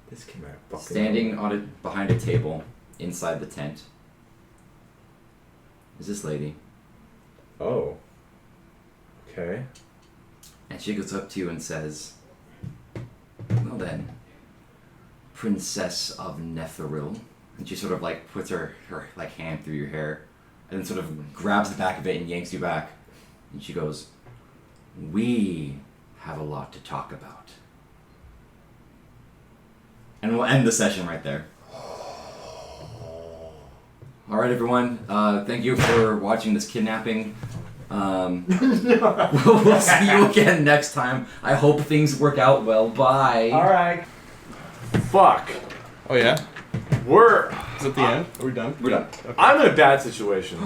This came out fucking standing behind a table inside the tent is this lady. Oh. Okay. And she goes up to you and says, "Well then, Princess of Netheril." And she sort of like puts her like hand through your hair and then sort of grabs the back of it and yanks you back. And she goes, "We have a lot to talk about." And we'll end the session right there. Alright everyone, thank you for watching this kidnapping. We'll see you again next time. I hope things work out well. Bye. Alright. Fuck. Oh yeah. We're. Is that the end? Are we done? We're done. I'm in a bad situation.